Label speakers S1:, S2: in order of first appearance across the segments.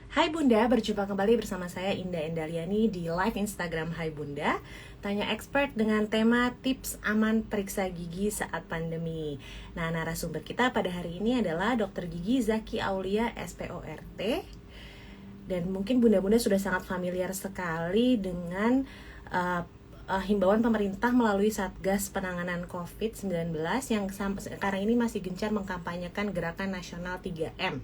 S1: Hai Bunda, berjumpa kembali bersama saya Indah Endaliani di live Instagram Hai Bunda. Tanya expert dengan tema tips aman periksa gigi saat pandemi. Nah, narasumber kita pada hari ini adalah Dr. Gigi Zaki Aulia SPORT. Dan mungkin bunda-bunda sudah sangat familiar sekali dengan himbauan pemerintah melalui Satgas Penanganan COVID-19 yang sampai sekarang ini masih gencar mengkampanyekan gerakan nasional 3M,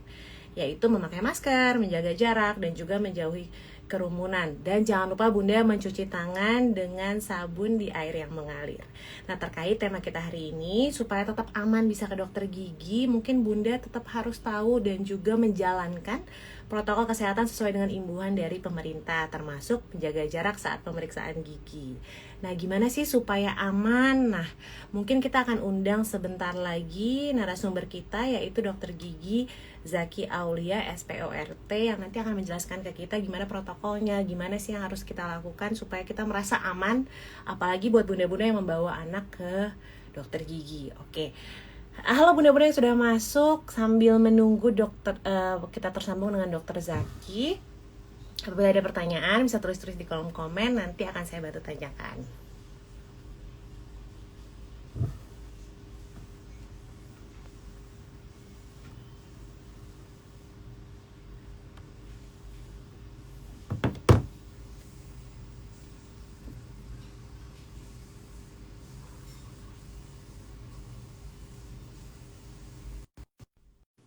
S1: yaitu memakai masker, menjaga jarak, dan juga menjauhi kerumunan. Dan jangan lupa Bunda mencuci tangan dengan sabun di air yang mengalir. Nah, terkait tema kita hari ini, supaya tetap aman bisa ke dokter gigi, mungkin Bunda tetap harus tahu dan juga menjalankan protokol kesehatan sesuai dengan imbauan dari pemerintah, termasuk menjaga jarak saat pemeriksaan gigi. Nah, gimana sih supaya aman? Nah, mungkin kita akan undang sebentar lagi narasumber kita, yaitu dokter gigi Zaki Aulia SPORT, yang nanti akan menjelaskan ke kita gimana protokolnya, gimana sih yang harus kita lakukan supaya kita merasa aman, apalagi buat bunda-bunda yang membawa anak ke dokter gigi. Oke. Halo bunda-bunda yang sudah masuk, sambil menunggu dokter kita tersambung dengan dokter Zaki. Apabila ada pertanyaan bisa tulis-tulis di kolom komen, nanti akan saya bantu tanyakan.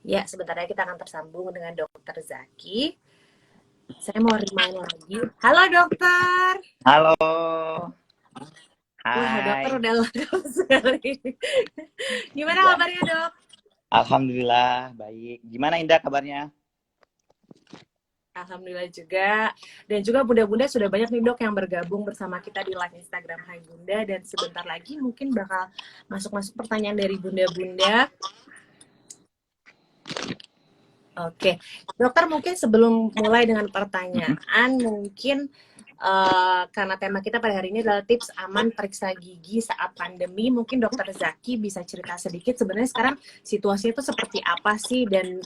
S1: Ya, sebentar lagi kita akan tersambung dengan dokter Zaki. Saya mau remind lagi. Halo dokter.
S2: Halo,
S1: Wah, dokter
S2: hai.
S1: udah lengkap sekali. Gimana
S2: Iya,
S1: kabarnya dok?
S2: alhamdulillah baik. Gimana Indah kabarnya?
S1: Alhamdulillah juga. Dan juga bunda-bunda sudah banyak nih dok yang bergabung bersama kita di live Instagram Hai Bunda. Dan sebentar lagi mungkin bakal masuk-masuk pertanyaan dari bunda-bunda. Oke, dokter mungkin sebelum mulai dengan pertanyaan, mungkin karena tema kita pada hari ini adalah tips aman periksa gigi saat pandemi, mungkin dokter Zaki bisa cerita sedikit sebenarnya sekarang situasinya itu seperti apa sih, dan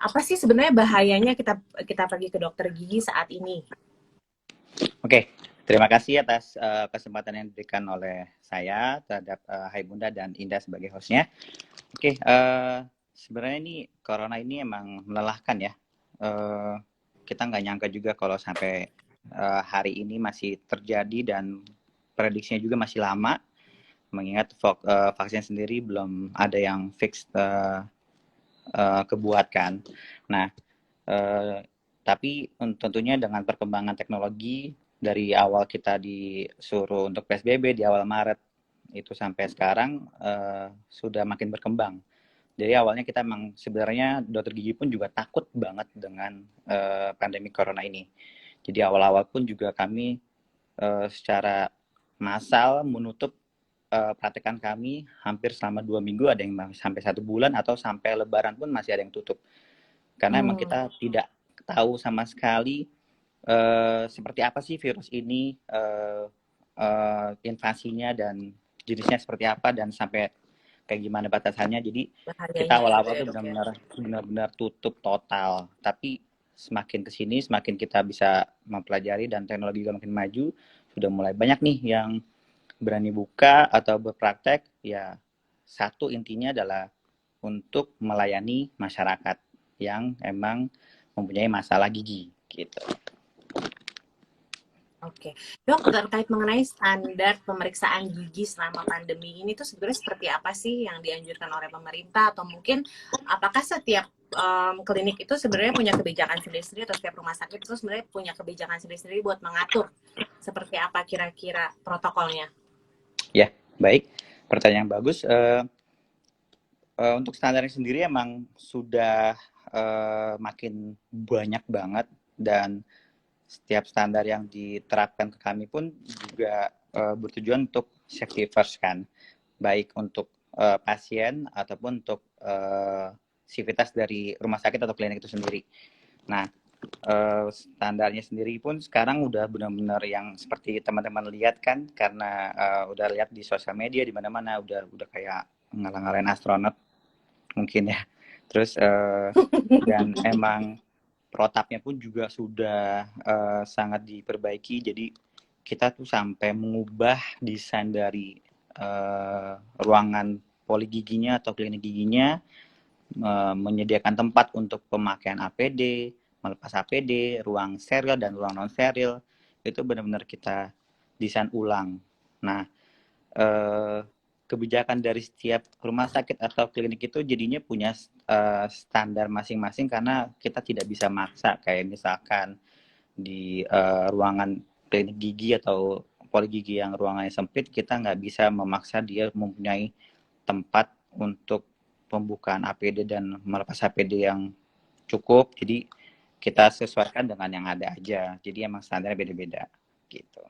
S1: apa sih sebenarnya bahayanya kita kita pergi ke dokter gigi saat ini?
S2: Oke, terima kasih atas kesempatan yang diberikan oleh saya terhadap Hai Bunda dan Indah sebagai hostnya. Oke, sebenarnya ini corona ini emang melelahkan ya. Kita nggak nyangka juga kalau sampai hari ini masih terjadi dan prediksinya juga masih lama. Mengingat vaksin sendiri belum ada yang fix kebuatkan. Nah, tapi tentunya dengan perkembangan teknologi dari awal kita disuruh untuk PSBB di awal Maret itu sampai sekarang sudah makin berkembang. Jadi awalnya kita emang sebenarnya dokter gigi pun juga takut banget dengan pandemi corona ini. Jadi awal-awal pun juga kami secara massal menutup praktekan kami hampir selama 2 minggu, ada yang sampai 1 bulan atau sampai Lebaran pun masih ada yang tutup. Karena emang kita tidak tahu sama sekali seperti apa sih virus ini, invasinya dan jenisnya seperti apa dan sampai kayak gimana batasannya. Jadi kita
S1: Bahayanya gitu
S2: awal-awal
S1: ya
S2: tuh
S1: dok ya.
S2: benar-benar tutup total. Tapi semakin kesini semakin kita bisa mempelajari dan teknologi juga makin maju, sudah mulai banyak nih yang berani buka atau berpraktek. Ya, satu intinya adalah untuk melayani masyarakat yang emang mempunyai masalah gigi gitu.
S1: Oke, dok, terkait mengenai standar pemeriksaan gigi selama pandemi ini tuh sebenarnya seperti apa sih yang dianjurkan oleh pemerintah, atau mungkin apakah setiap klinik itu sebenarnya punya kebijakan sendiri-sendiri, atau setiap rumah sakit itu sebenarnya punya kebijakan sendiri-sendiri buat mengatur seperti apa kira-kira protokolnya?
S2: Ya, baik. Pertanyaan bagus. Untuk standarnya sendiri emang sudah makin banyak banget, dan setiap standar yang diterapkan ke kami pun juga bertujuan untuk safety first kan, baik untuk pasien ataupun untuk sivitas dari rumah sakit atau klinik itu sendiri. Nah, standarnya sendiri pun sekarang udah benar-benar yang seperti teman-teman lihat kan, karena udah lihat di sosial media di mana-mana udah kayak ngalang-ngalain astronot mungkin ya. Terus dan emang protapnya pun juga sudah sangat diperbaiki. Jadi kita tuh sampai mengubah desain dari ruangan poligiginya atau klinik giginya, menyediakan tempat untuk pemakaian APD, melepas APD, ruang steril dan ruang non steril. Itu benar-benar kita desain ulang. Nah, kebijakan dari setiap rumah sakit atau klinik itu jadinya punya standar masing-masing, karena kita tidak bisa maksa kayak misalkan di ruangan klinik gigi atau poligigi yang ruangannya sempit, kita nggak bisa memaksa dia mempunyai tempat untuk pembukaan APD dan melepas APD yang cukup. Jadi kita sesuaikan dengan yang ada aja. Jadi emang standarnya beda-beda gitu.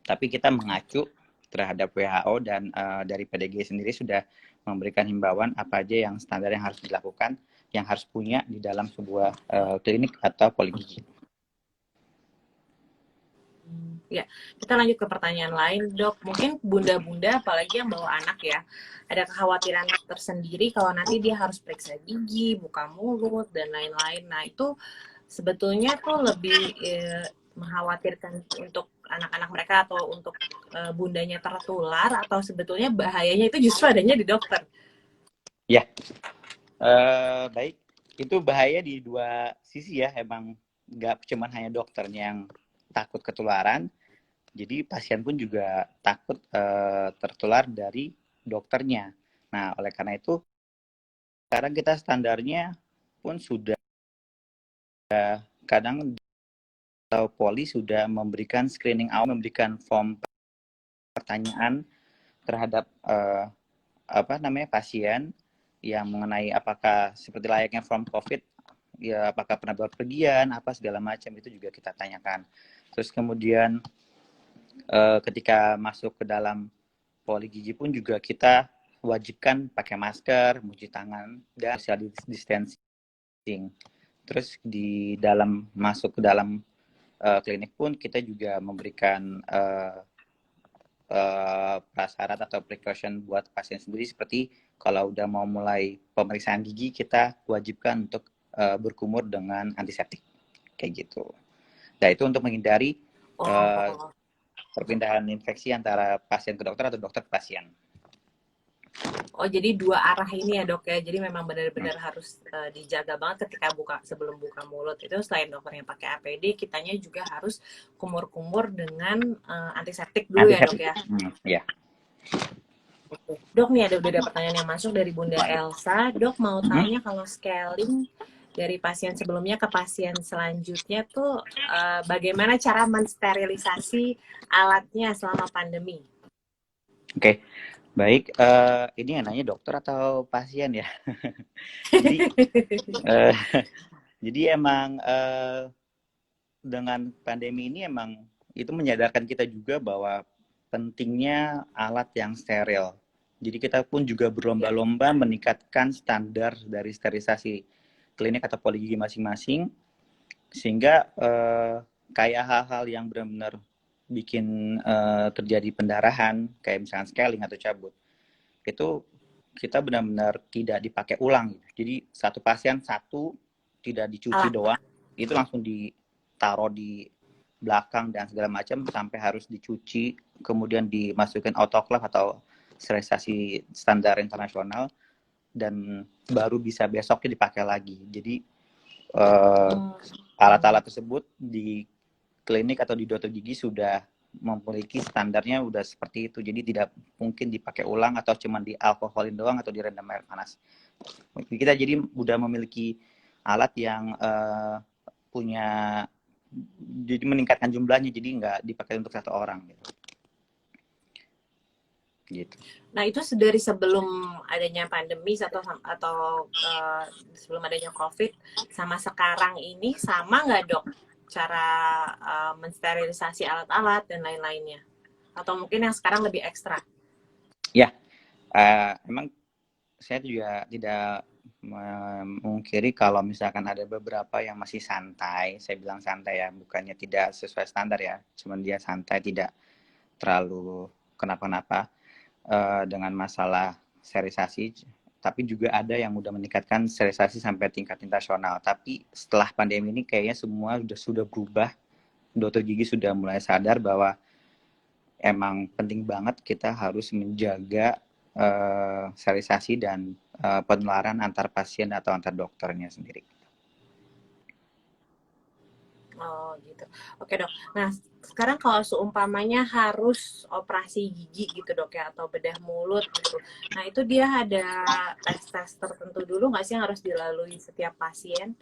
S2: Tapi kita mengacu terhadap WHO dan dari PDG sendiri sudah memberikan himbauan apa aja yang standar yang harus dilakukan, yang harus punya di dalam sebuah klinik atau poligigi.
S1: Ya, kita lanjut ke pertanyaan lain, Dok. Mungkin bunda-bunda, apalagi yang bawa anak ya, ada kekhawatiran tersendiri kalau nanti dia harus periksa gigi, buka mulut, dan lain-lain. Nah, itu sebetulnya tuh lebih mengkhawatirkan untuk anak-anak mereka atau untuk bundanya tertular, atau sebetulnya bahayanya itu justru adanya di dokter?
S2: Ya, baik. Itu bahaya di dua sisi ya, emang nggak cuma hanya dokternya yang takut ketularan, jadi pasien pun juga takut tertular dari dokternya. Nah, oleh karena itu sekarang kita standarnya pun sudah kadang atau poli sudah memberikan screening awal, memberikan form pertanyaan terhadap pasien yang mengenai apakah seperti layaknya form COVID, ya apakah pernah bepergian, apa segala macam, itu juga kita tanyakan. Terus kemudian ketika masuk ke dalam poli gigi pun juga kita wajibkan pakai masker, mencuci tangan, dan social distancing. Terus di dalam masuk ke dalam klinik pun kita juga memberikan prasyarat atau precaution buat pasien sendiri, seperti kalau udah mau mulai pemeriksaan gigi kita wajibkan untuk berkumur dengan antiseptik kayak gitu. Nah, itu untuk menghindari perpindahan infeksi antara pasien ke dokter atau dokter ke pasien.
S1: Oh, jadi dua arah ini ya, Dok ya. Jadi memang benar-benar harus dijaga banget ketika sebelum buka mulut. Itu selain dokternya pakai APD, kitanya juga harus kumur-kumur dengan antiseptik dulu ya, Dok ya.
S2: Ya.
S1: Dok, nih udah ada pertanyaan yang masuk dari Bunda Elsa. Dok, mau tanya kalau scaling dari pasien sebelumnya ke pasien selanjutnya tuh bagaimana cara mensterilisasi alatnya selama pandemi?
S2: Oke. Baik, ini yang nanya dokter atau pasien ya? Jadi emang dengan pandemi ini emang itu menyadarkan kita juga bahwa pentingnya alat yang steril. Jadi kita pun juga berlomba-lomba meningkatkan standar dari sterilisasi klinik atau poligigi masing-masing, sehingga kayak hal-hal yang benar-benar bikin terjadi pendarahan, kayak misalkan scaling atau cabut, itu kita benar-benar tidak dipakai ulang. Jadi satu pasien tidak dicuci doang, itu langsung ditaruh di belakang dan segala macam sampai harus dicuci, kemudian dimasukin autoclave atau sterilisasi standar internasional, dan baru bisa besoknya dipakai lagi. Jadi alat-alat tersebut di klinik atau di dokter gigi sudah memiliki standarnya udah seperti itu, jadi tidak mungkin dipakai ulang atau cuma di alkoholin doang atau direndam air panas. Kita jadi udah memiliki alat yang punya, jadi meningkatkan jumlahnya, jadi nggak dipakai untuk satu orang gitu.
S1: Nah, itu dari sebelum adanya pandemi atau sebelum adanya COVID sama sekarang ini sama nggak, Dok, cara mensterilisasi alat-alat dan lain-lainnya? Atau mungkin yang sekarang lebih ekstra?
S2: Ya, emang saya juga tidak memungkiri kalau misalkan ada beberapa yang masih santai. Saya bilang santai ya, bukannya tidak sesuai standar ya, cuman dia santai, tidak terlalu kenapa-napa dengan masalah sterilisasi. tapi juga ada yang udah meningkatkan sterilisasi sampai tingkat internasional. Tapi setelah pandemi ini kayaknya semua sudah berubah. Dokter gigi sudah mulai sadar bahwa emang penting banget kita harus menjaga sterilisasi dan penularan antar pasien atau antar dokternya sendiri.
S1: Oh gitu. Oke dok. Nah sekarang kalau seumpamanya harus operasi gigi gitu dok ya, atau bedah mulut gitu. Nah itu dia ada tes-tes tertentu dulu nggak sih yang harus dilalui setiap pasien?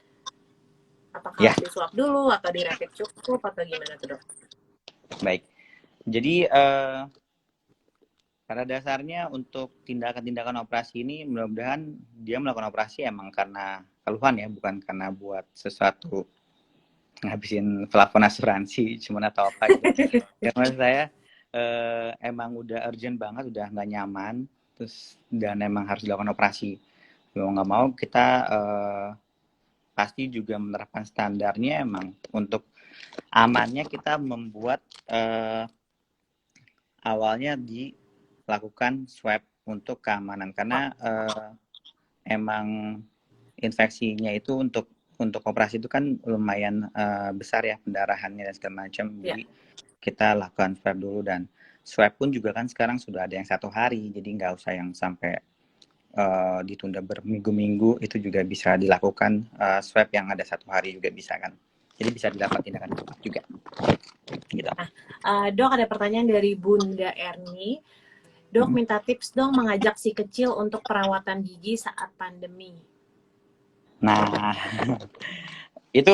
S1: Apakah
S2: Ya,
S1: harus disuap dulu atau di rapid cukup atau gimana tuh dok?
S2: baik. Jadi pada dasarnya untuk tindakan-tindakan operasi ini mudah-mudahan dia melakukan operasi emang karena keluhan ya, bukan karena buat sesuatu ngabisin plafon asuransi cuman atau apa gitu. Ya maksud saya emang udah urgent banget, udah nggak nyaman, terus dan emang harus dilakukan operasi. Mau nggak mau kita pasti juga menerapkan standarnya emang untuk amannya kita membuat awalnya dilakukan swab untuk keamanan karena emang infeksinya itu untuk operasi itu kan lumayan besar ya pendarahannya dan segala macam. Jadi kita lakukan swab dulu dan swab pun juga kan sekarang sudah ada yang 1 hari, jadi nggak usah yang sampai ditunda berminggu-minggu, itu juga bisa dilakukan swab yang ada 1 hari juga bisa kan. Jadi bisa dilakukan tindakan cepat juga. Gitu.
S1: Dok ada pertanyaan dari Bunda Erni. Dok minta tips dong mengajak si kecil untuk perawatan gigi saat pandemi.
S2: Nah, itu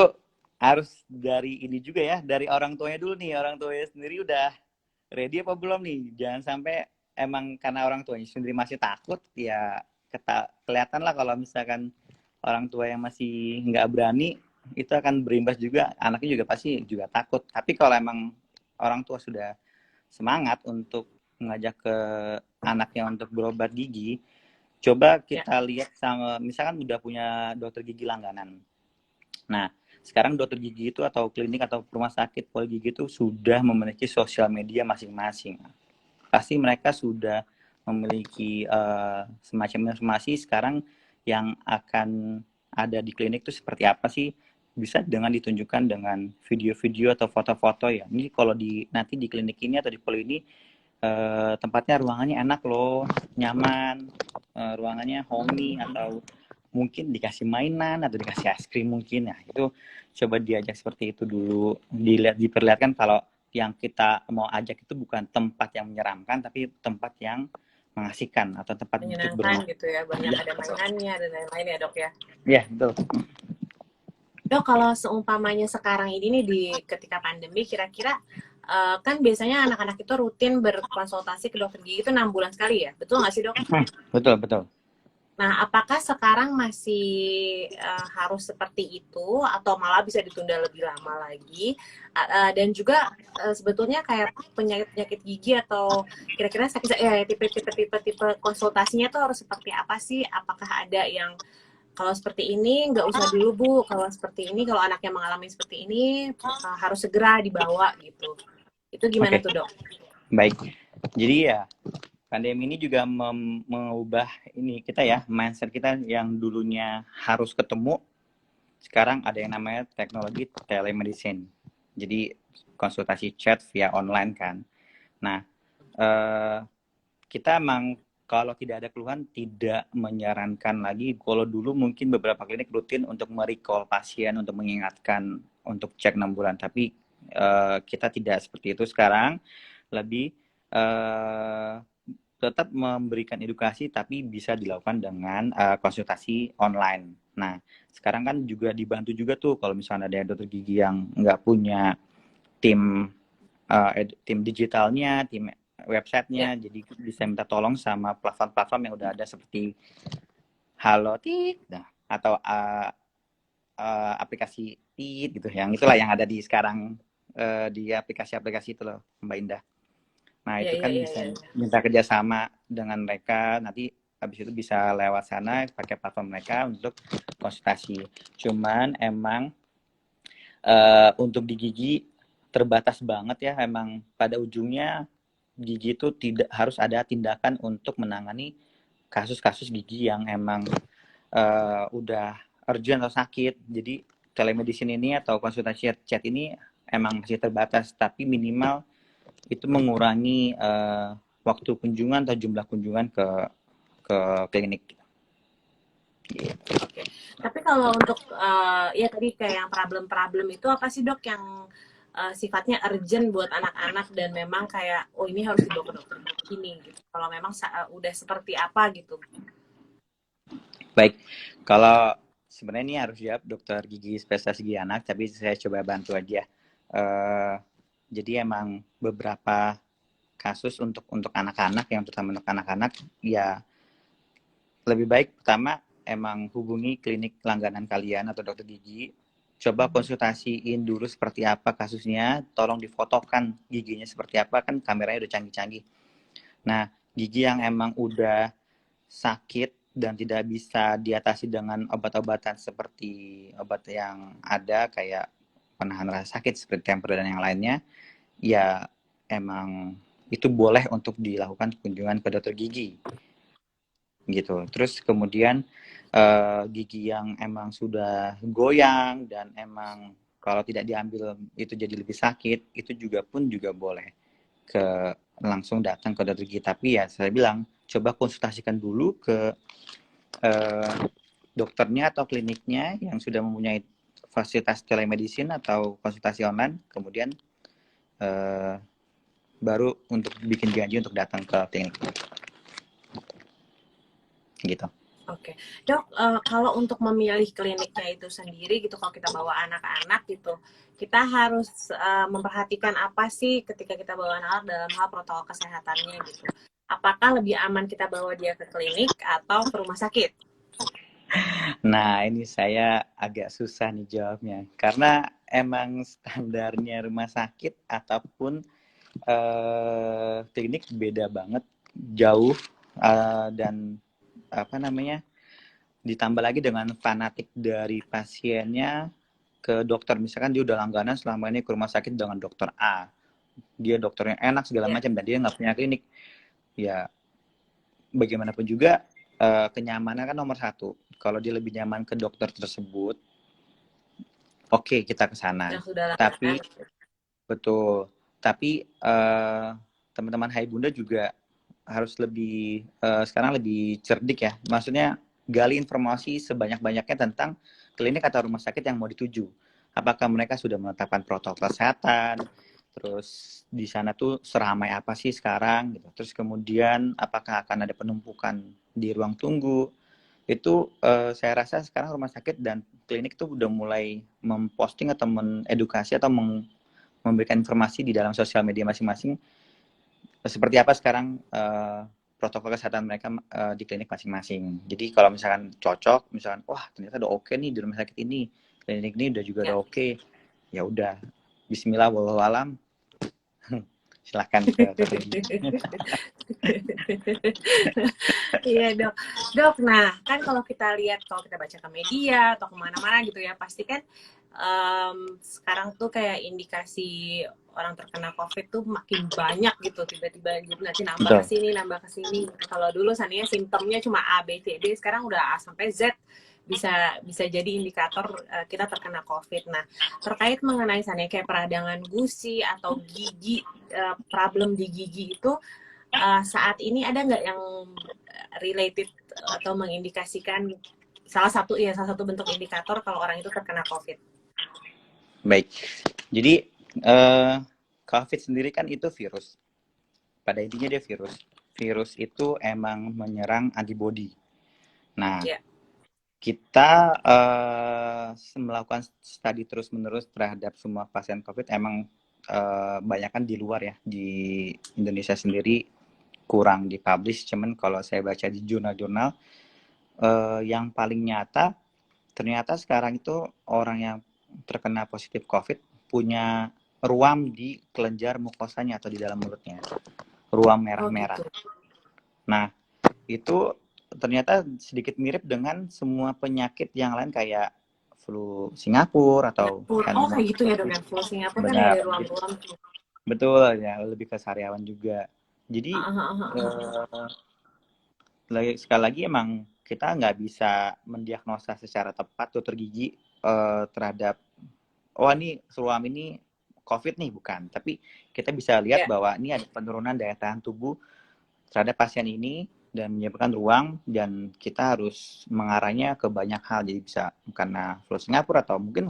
S2: harus dari ini juga ya, dari orang tuanya dulu nih. Orang tuanya sendiri udah ready apa belum nih? Jangan sampai emang karena orang tuanya sendiri masih takut, ya kelihatan lah kalau misalkan orang tua yang masih nggak berani, itu akan berimbas juga, anaknya juga pasti juga takut. Tapi kalau emang orang tua sudah semangat untuk mengajak ke anaknya untuk berobat gigi, coba kita lihat sama, misalkan udah punya dokter gigi langganan. Nah, sekarang dokter gigi itu atau klinik atau rumah sakit poli gigi itu sudah memiliki sosial media masing-masing. Pasti mereka sudah memiliki semacam informasi sekarang yang akan ada di klinik itu seperti apa sih, bisa dengan ditunjukkan dengan video-video atau foto-foto ya. Ini kalau nanti di klinik ini atau di poli ini tempatnya ruangannya enak loh, nyaman, ruangannya homey, atau mungkin dikasih mainan atau dikasih es krim mungkin ya. Itu coba diajak seperti itu dulu, diperlihatkan kalau yang kita mau ajak itu bukan tempat yang menyeramkan, tapi tempat yang mengasihkan atau tempat untuk
S1: menyenangkan gitu ya, banyak ada mainannya dan lain-lain ya dok ya.
S2: Iya betul.
S1: Dok kalau seumpamanya sekarang ini nih di ketika pandemi, kira-kira kan biasanya anak-anak itu rutin berkonsultasi ke dokter gigi itu 6 bulan sekali ya, betul nggak sih dok?
S2: Betul betul.
S1: Nah, apakah sekarang masih harus seperti itu atau malah bisa ditunda lebih lama lagi? Dan juga sebetulnya kayak penyakit gigi atau kira-kira tipe konsultasinya tuh harus seperti apa sih? Apakah ada yang kalau seperti ini nggak usah dulu Bu, kalau seperti ini kalau anaknya mengalami seperti ini harus segera dibawa gitu. Itu gimana tuh dok?
S2: Baik, jadi ya pandemi ini juga mengubah ini kita ya, mindset kita yang dulunya harus ketemu, sekarang ada yang namanya teknologi telemedicine. Jadi konsultasi chat via online kan. Nah, kita emang kalau tidak ada keluhan tidak menyarankan lagi. Kalau dulu mungkin beberapa klinik rutin untuk merecall pasien, untuk mengingatkan untuk cek 6 bulan. Tapi kita tidak seperti itu sekarang. Lebih tetap memberikan edukasi tapi bisa dilakukan dengan konsultasi online. Nah, sekarang kan juga dibantu juga tuh kalau misalnya ada dokter gigi yang nggak punya tim digitalnya, tim websitenya, jadi bisa minta tolong sama platform-platform yang udah ada seperti Halotik, atau aplikasi Tit gitu, yang itulah yang ada di sekarang di aplikasi-aplikasi itu loh Mbak Indah. Nah itu kan bisa minta kerjasama dengan mereka, nanti habis itu bisa lewat sana pakai platform mereka untuk konsultasi. Cuman emang untuk di gigi terbatas banget ya, emang pada ujungnya gigi itu tidak harus ada tindakan untuk menangani kasus-kasus gigi yang emang udah urgent atau sakit. Jadi telemedicine ini atau konsultasi chat ini emang masih terbatas, tapi minimal itu mengurangi waktu kunjungan atau jumlah kunjungan ke klinik.
S1: Oke. Tapi kalau untuk ya tadi kayak yang problem-problem itu apa sih dok yang sifatnya urgent buat anak-anak dan memang kayak oh ini harus dibawa ke dokter ini gitu. Kalau memang udah seperti apa gitu.
S2: Baik, kalau sebenarnya ini harus jawab dokter gigi spesialis gigi anak, tapi saya coba bantu aja. Jadi emang beberapa kasus untuk anak-anak, yang terutama untuk anak-anak, ya lebih baik pertama emang hubungi klinik langganan kalian atau dokter gigi. Coba konsultasiin dulu seperti apa kasusnya, tolong difotokan giginya seperti apa, kan kameranya udah canggih-canggih. Nah, gigi yang emang udah sakit dan tidak bisa diatasi dengan obat-obatan seperti obat yang ada kayak penahan rasa sakit seperti Tempro dan yang lainnya, ya emang itu boleh untuk dilakukan kunjungan ke dokter gigi gitu. Terus kemudian gigi yang emang sudah goyang dan emang kalau tidak diambil itu jadi lebih sakit, itu juga boleh langsung datang ke dokter gigi. Tapi ya saya bilang coba konsultasikan dulu ke dokternya atau kliniknya yang sudah mempunyai fasilitas telemedicine atau konsultasi online, kemudian baru untuk bikin janji untuk datang ke klinik gitu.
S1: Oke, dok, kalau untuk memilih kliniknya itu sendiri gitu, kalau kita bawa anak-anak gitu, kita harus memperhatikan apa sih ketika kita bawa anak dalam hal protokol kesehatannya gitu. Apakah lebih aman kita bawa dia ke klinik atau ke rumah sakit?
S2: Nah, ini saya agak susah nih jawabnya, karena emang standarnya rumah sakit ataupun klinik beda banget, jauh, dan apa namanya, ditambah lagi dengan fanatik dari pasiennya ke dokter. Misalkan dia udah langganan selama ini ke rumah sakit dengan dokter A, dia dokternya enak segala macam dan dia nggak punya klinik, ya bagaimanapun juga kenyamanan kan nomor satu. Kalau dia lebih nyaman ke dokter tersebut, oke, kita ke sana. Tapi betul, tapi teman-teman Hai Bunda juga harus lebih sekarang lebih cerdik ya. Maksudnya gali informasi sebanyak-banyaknya tentang klinik atau rumah sakit yang mau dituju. Apakah mereka sudah menetapkan protokol kesehatan? Terus di sana tuh seramai apa sih sekarang gitu. Terus kemudian apakah akan ada penumpukan di ruang tunggu? Itu saya rasa sekarang rumah sakit dan klinik tuh udah mulai memposting atau mengedukasi atau memberikan informasi di dalam sosial media masing-masing seperti apa sekarang protokol kesehatan mereka di klinik masing-masing. Jadi kalau misalkan cocok, misalkan wah ternyata udah oke nih di rumah sakit ini, klinik ini udah juga udah oke, ya udah Bismillah wallahu alam. Silahkan ke klinik.
S1: Iya dok, dok. Nah kan kalau kita lihat, kalau kita baca ke media atau kemana-mana gitu ya, pasti kan sekarang tuh kayak indikasi orang terkena COVID tuh makin banyak gitu, tiba-tiba nanti nambah ke sini, nambah ke sini. Kalau dulu seandainya simptomnya cuma A, B, C, D, sekarang udah A sampai Z bisa jadi indikator kita terkena COVID. Nah, terkait mengenai seandainya kayak peradangan gusi atau gigi, problem di gigi itu saat ini ada nggak yang related atau mengindikasikan salah satu bentuk indikator kalau orang itu terkena COVID?
S2: Baik, jadi COVID sendiri kan itu virus. Pada intinya dia virus. Virus itu emang menyerang antibodi. Nah, kita melakukan studi terus-menerus terhadap semua pasien COVID. Emang banyak kan di luar ya, di Indonesia sendiri kurang dipublish. Cuman kalau saya baca di jurnal-jurnal, yang paling nyata, ternyata sekarang itu orang yang terkena positif COVID punya ruam di kelenjar mukosanya atau di dalam mulutnya, ruam merah-merah. Nah, itu ternyata sedikit mirip dengan semua penyakit yang lain kayak flu Singapura atau
S1: kayak gitu ya dok, flu Singapura kan ada ruam-ruam tuh.
S2: Betul ya, lebih ke sariawan juga. Jadi sekali lagi emang kita nggak bisa mendiagnosa secara tepat dokter gigi terhadap ini seluam ini COVID nih, bukan. Tapi kita bisa lihat bahwa ini ada penurunan daya tahan tubuh terhadap pasien ini dan menyebabkan ruang, dan kita harus mengarahnya ke banyak hal. Jadi bisa karena flu Singapura atau mungkin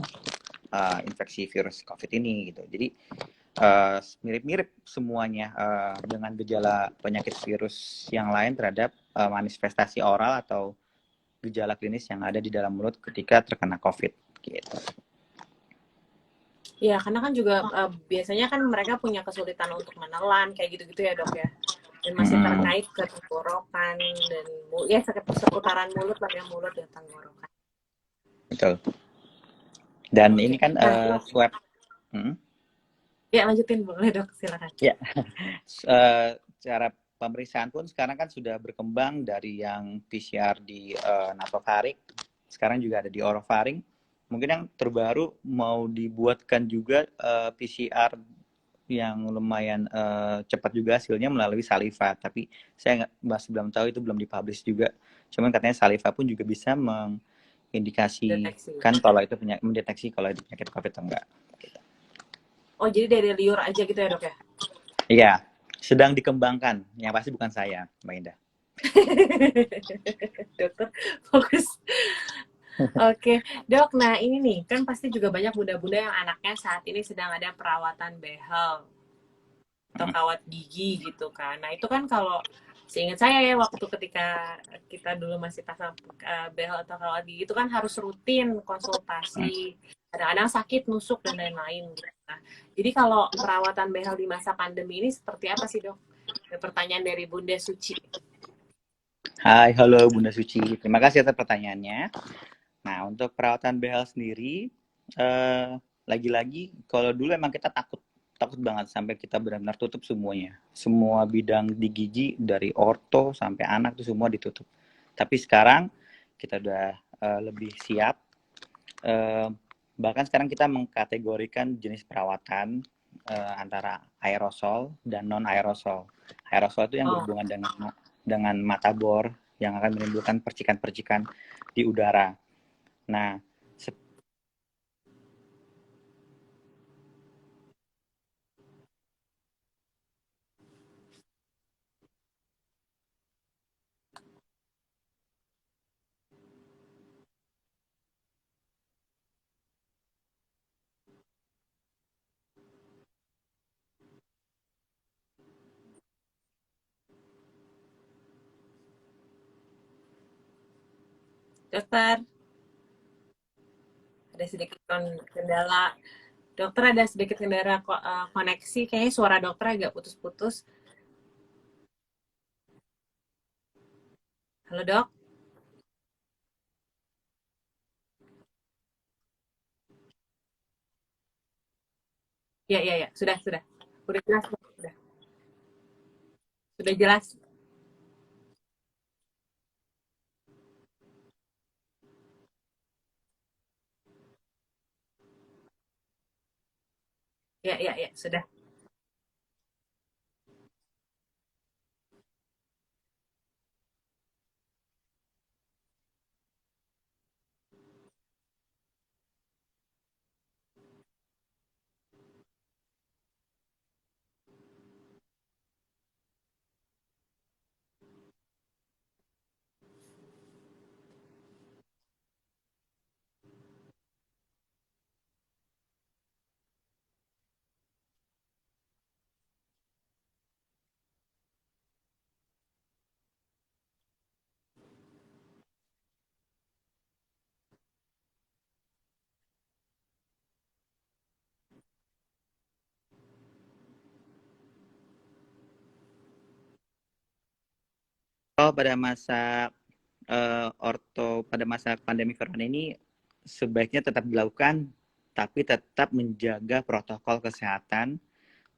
S2: infeksi virus COVID ini gitu. Jadi mirip-mirip semuanya dengan gejala penyakit virus yang lain terhadap manifestasi oral atau gejala klinis yang ada di dalam mulut ketika terkena COVID gitu.
S1: Iya, karena kan juga biasanya kan mereka punya kesulitan untuk menelan kayak gitu-gitu ya dok ya. Dan masih terkait ke tenggorokan dan ya seputaran mulut lah ya, mulut dan tenggorokan.
S2: Betul. Dan ini kan swab.
S1: Ya lanjutin boleh dok, silakan.
S2: Ya, cara pemeriksaan pun sekarang kan sudah berkembang dari yang PCR di nasofaring, sekarang juga ada di orofaring. Mungkin yang terbaru mau dibuatkan juga PCR yang lumayan cepat juga hasilnya melalui saliva, tapi saya masih belum tahu, itu belum dipublish juga. Cuman katanya saliva pun juga bisa mengindikasikan kalau itu mendeteksi kalau itu penyakit COVID atau enggak.
S1: Oh jadi dari liur aja gitu ya dok ya?
S2: Iya, sedang dikembangkan. Yang pasti bukan saya, Mbak Indah.
S1: Dokter fokus. Oke, dok. Nah ini nih, kan pasti juga banyak bunda-bunda yang anaknya saat ini sedang ada perawatan behel atau kawat gigi gitu kan. Nah itu kan kalau seingat saya ya, waktu ketika kita dulu masih pasang behel atau kawat gigi itu kan harus rutin konsultasi. Kadang-kadang sakit, nusuk dan lain-lain gitu. Nah, jadi kalau perawatan behel di masa pandemi ini seperti apa sih dok? Ada pertanyaan dari Bunda Suci.
S2: Hai, halo Bunda Suci. Terima kasih atas pertanyaannya. Nah, untuk perawatan behel sendiri, lagi-lagi kalau dulu emang kita takut banget sampai kita benar-benar tutup semuanya. Semua bidang di gigi dari orto sampai anak tuh semua ditutup. Tapi sekarang kita udah lebih siap. Bahkan sekarang kita mengkategorikan jenis perawatan antara aerosol dan non aerosol. Aerosol itu yang berhubungan dengan mata bor yang akan menimbulkan percikan-percikan di udara. Nah,
S1: Dokter, ada sedikit kendala. Dokter ada sedikit kendala koneksi, kayaknya suara dokter agak putus-putus. Halo dok? Ya, sudah. Udah jelas, sudah jelas. Ya, sudah.
S2: kalau pada masa pada masa pandemi corona ini sebaiknya tetap dilakukan, tapi tetap menjaga protokol kesehatan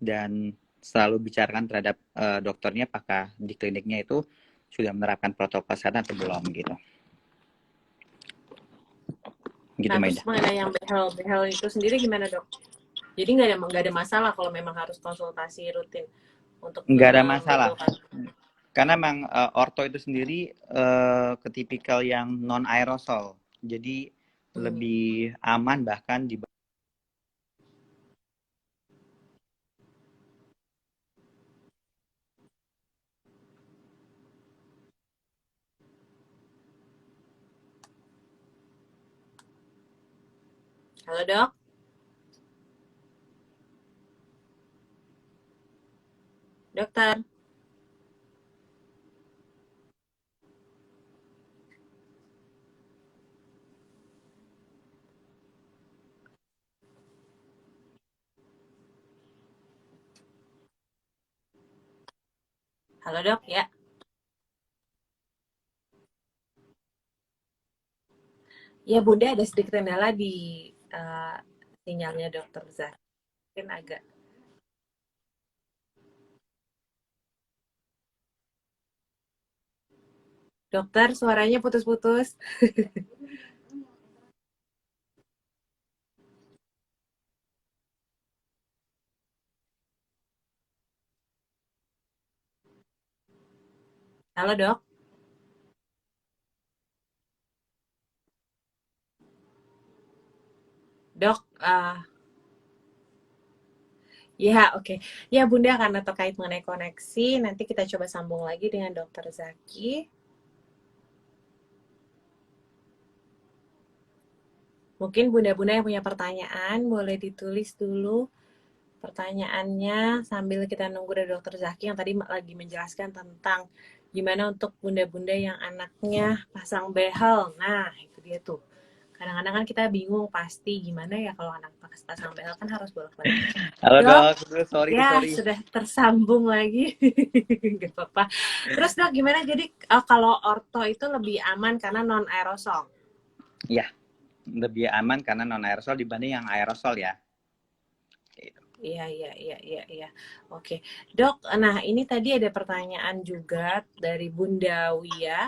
S2: dan selalu bicarakan terhadap dokternya apakah di kliniknya itu sudah menerapkan protokol kesehatan atau belum gitu.
S1: Nah, terus mengenai yang behel itu sendiri gimana dok? Jadi nggak ada masalah kalau memang harus konsultasi rutin untuk
S2: nggak ada masalah. Karena memang orto itu sendiri ketipikal yang non aerosol, jadi
S1: Hmm.
S2: lebih aman bahkan di.
S1: Halo dok, dokter. Halo dok, ya. Ya Bunda ada sedikit kendala di eh, sinyalnya dokter Zah. Mungkin agak. Dokter, suaranya putus-putus. Halo dok, dok. Ya oke. Ya Bunda karena terkait mengenai koneksi, nanti kita coba sambung lagi dengan dokter Zaki. Mungkin bunda-bunda yang punya pertanyaan boleh ditulis dulu pertanyaannya sambil kita nunggu dari dokter Zaki yang tadi lagi menjelaskan tentang gimana untuk bunda-bunda yang anaknya pasang behel. Nah, itu dia tuh. Kadang-kadang kan kita bingung pasti gimana ya kalau anak pasang behel kan harus bolak-balik.
S2: Halo
S1: Dok,
S2: dok, sorry
S1: ya
S2: sorry.
S1: sudah tersambung lagi. Gak apa-apa. Terus dok gimana jadi kalau orto itu lebih aman karena non aerosol?
S2: Ya, lebih aman karena non aerosol dibanding yang aerosol ya. Gitu.
S1: Iya, iya, iya, iya, iya. Oke. Dok, nah ini tadi ada pertanyaan juga dari Bunda Wia.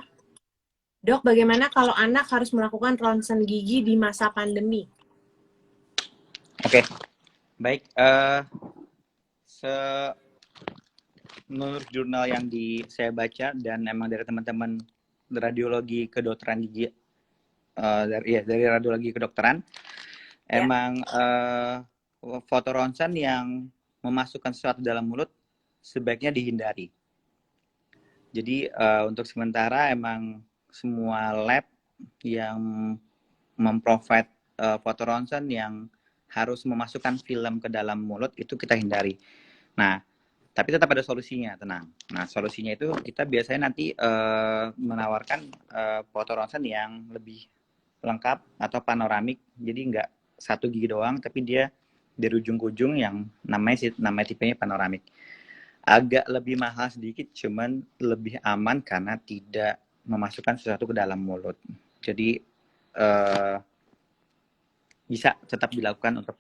S1: Dok, bagaimana kalau anak harus melakukan ronsen gigi di masa pandemi?
S2: Oke, baik. Se Menurut jurnal yang saya baca dan emang dari teman-teman radiologi kedokteran gigi, dari radiologi kedokteran,
S1: Ya.
S2: emang foto ronsen yang memasukkan sesuatu dalam mulut sebaiknya dihindari. Jadi untuk sementara emang semua lab yang memprovide foto ronsen yang harus memasukkan film ke dalam mulut itu kita hindari. Nah, tapi tetap ada solusinya, tenang. Nah, solusinya itu kita biasanya nanti menawarkan foto ronsen yang lebih lengkap atau panoramik. Jadi nggak satu gigi doang, tapi dia dari ujung ke ujung yang namanya tipenya panoramik. Agak lebih mahal sedikit, cuman lebih aman karena tidak memasukkan sesuatu ke dalam mulut. Jadi eh, bisa tetap dilakukan untuk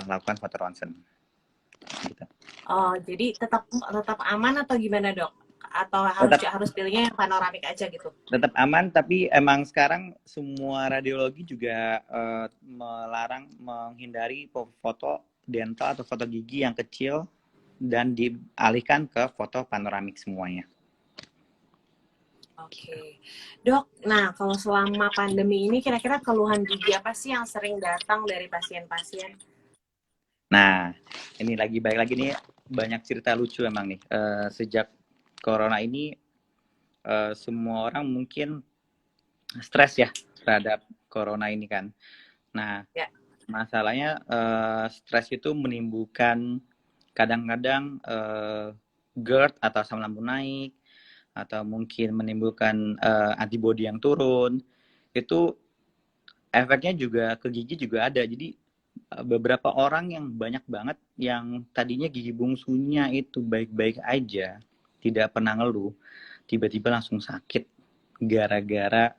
S2: melakukan foto ronsen. Gitu.
S1: Oh, jadi tetap tetap aman atau gimana, Dok? Atau harus
S2: Tetap
S1: harus pilihnya yang panoramik aja gitu?
S2: tetap aman, tapi emang sekarang semua radiologi juga melarang menghindari foto dental atau foto gigi yang kecil dan dialihkan ke foto panoramik semuanya.
S1: Oke. Dok, nah kalau selama pandemi ini kira-kira keluhan gigi apa sih yang sering datang dari pasien-pasien?
S2: Nah, ini lagi baik lagi nih, banyak cerita lucu emang nih. Sejak corona ini semua orang mungkin stres ya terhadap corona ini kan. Nah,
S1: Ya.
S2: masalahnya stres itu menimbulkan kadang-kadang GERD atau asam lambung naik, atau mungkin menimbulkan antibodi yang turun. Itu efeknya juga ke gigi juga ada. Jadi beberapa orang yang banyak banget yang tadinya gigi bungsunya itu baik-baik aja, tidak pernah ngeluh, tiba-tiba langsung sakit gara-gara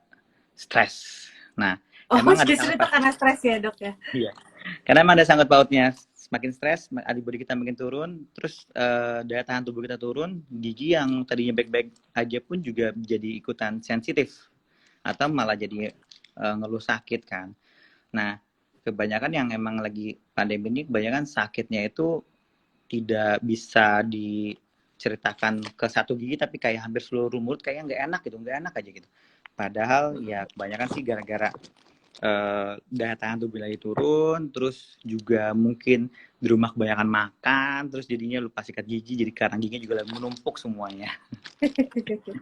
S2: stres. Nah,
S1: Oh,
S2: emang ada
S1: justru itu karena stres ya, Dok ya?
S2: iya. Karena emang ada sangkut pautnya. Semakin stres, antibodi kita makin turun, terus daya tahan tubuh kita turun, gigi yang tadinya baik-baik aja pun juga jadi ikutan sensitif atau malah jadi ngeluh sakit kan. Nah, kebanyakan yang emang lagi pandemi ini kebanyakan sakitnya itu tidak bisa ceritakan ke satu gigi tapi kayak hampir seluruh mulut kayaknya nggak enak gitu, nggak enak aja gitu. Padahal ya kebanyakan sih gara-gara daya tahan tubuh lagi turun, terus juga mungkin di rumah kebanyakan makan, terus jadinya lupa sikat gigi, jadi karang giginya juga lagi menumpuk semuanya. Gitu.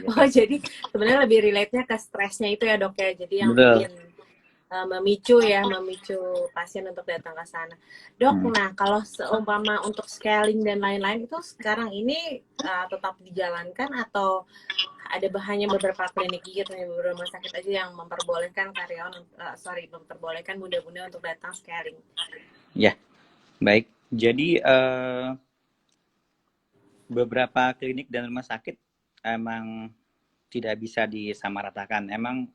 S1: Oh, jadi sebenarnya lebih relate-nya ke stresnya itu ya, Dok ya. Jadi yang
S2: Betul.
S1: bikin memicu pasien untuk datang ke sana. Dok,
S2: Hmm.
S1: nah kalau seumpama untuk scaling dan lain-lain itu sekarang ini tetap dijalankan atau ada hanya beberapa klinik gigi atau beberapa rumah sakit aja yang memperbolehkan karyawan, memperbolehkan bunda-bunda untuk datang scaling?
S2: Ya, baik. Jadi beberapa klinik dan rumah sakit emang tidak bisa disamaratakan. Emang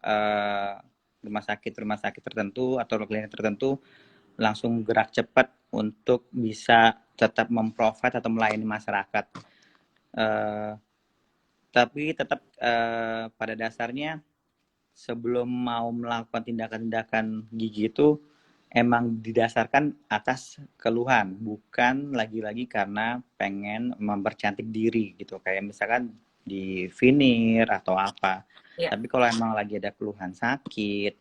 S2: rumah sakit tertentu atau klinik tertentu langsung gerak cepat untuk bisa tetap memprovide atau melayani masyarakat. Tapi tetap pada dasarnya sebelum mau melakukan tindakan-tindakan gigi itu emang didasarkan atas keluhan, bukan lagi-lagi karena pengen mempercantik diri gitu. Kayak misalkan di veneer atau apa.
S1: Ya.
S2: Tapi kalau emang lagi ada keluhan sakit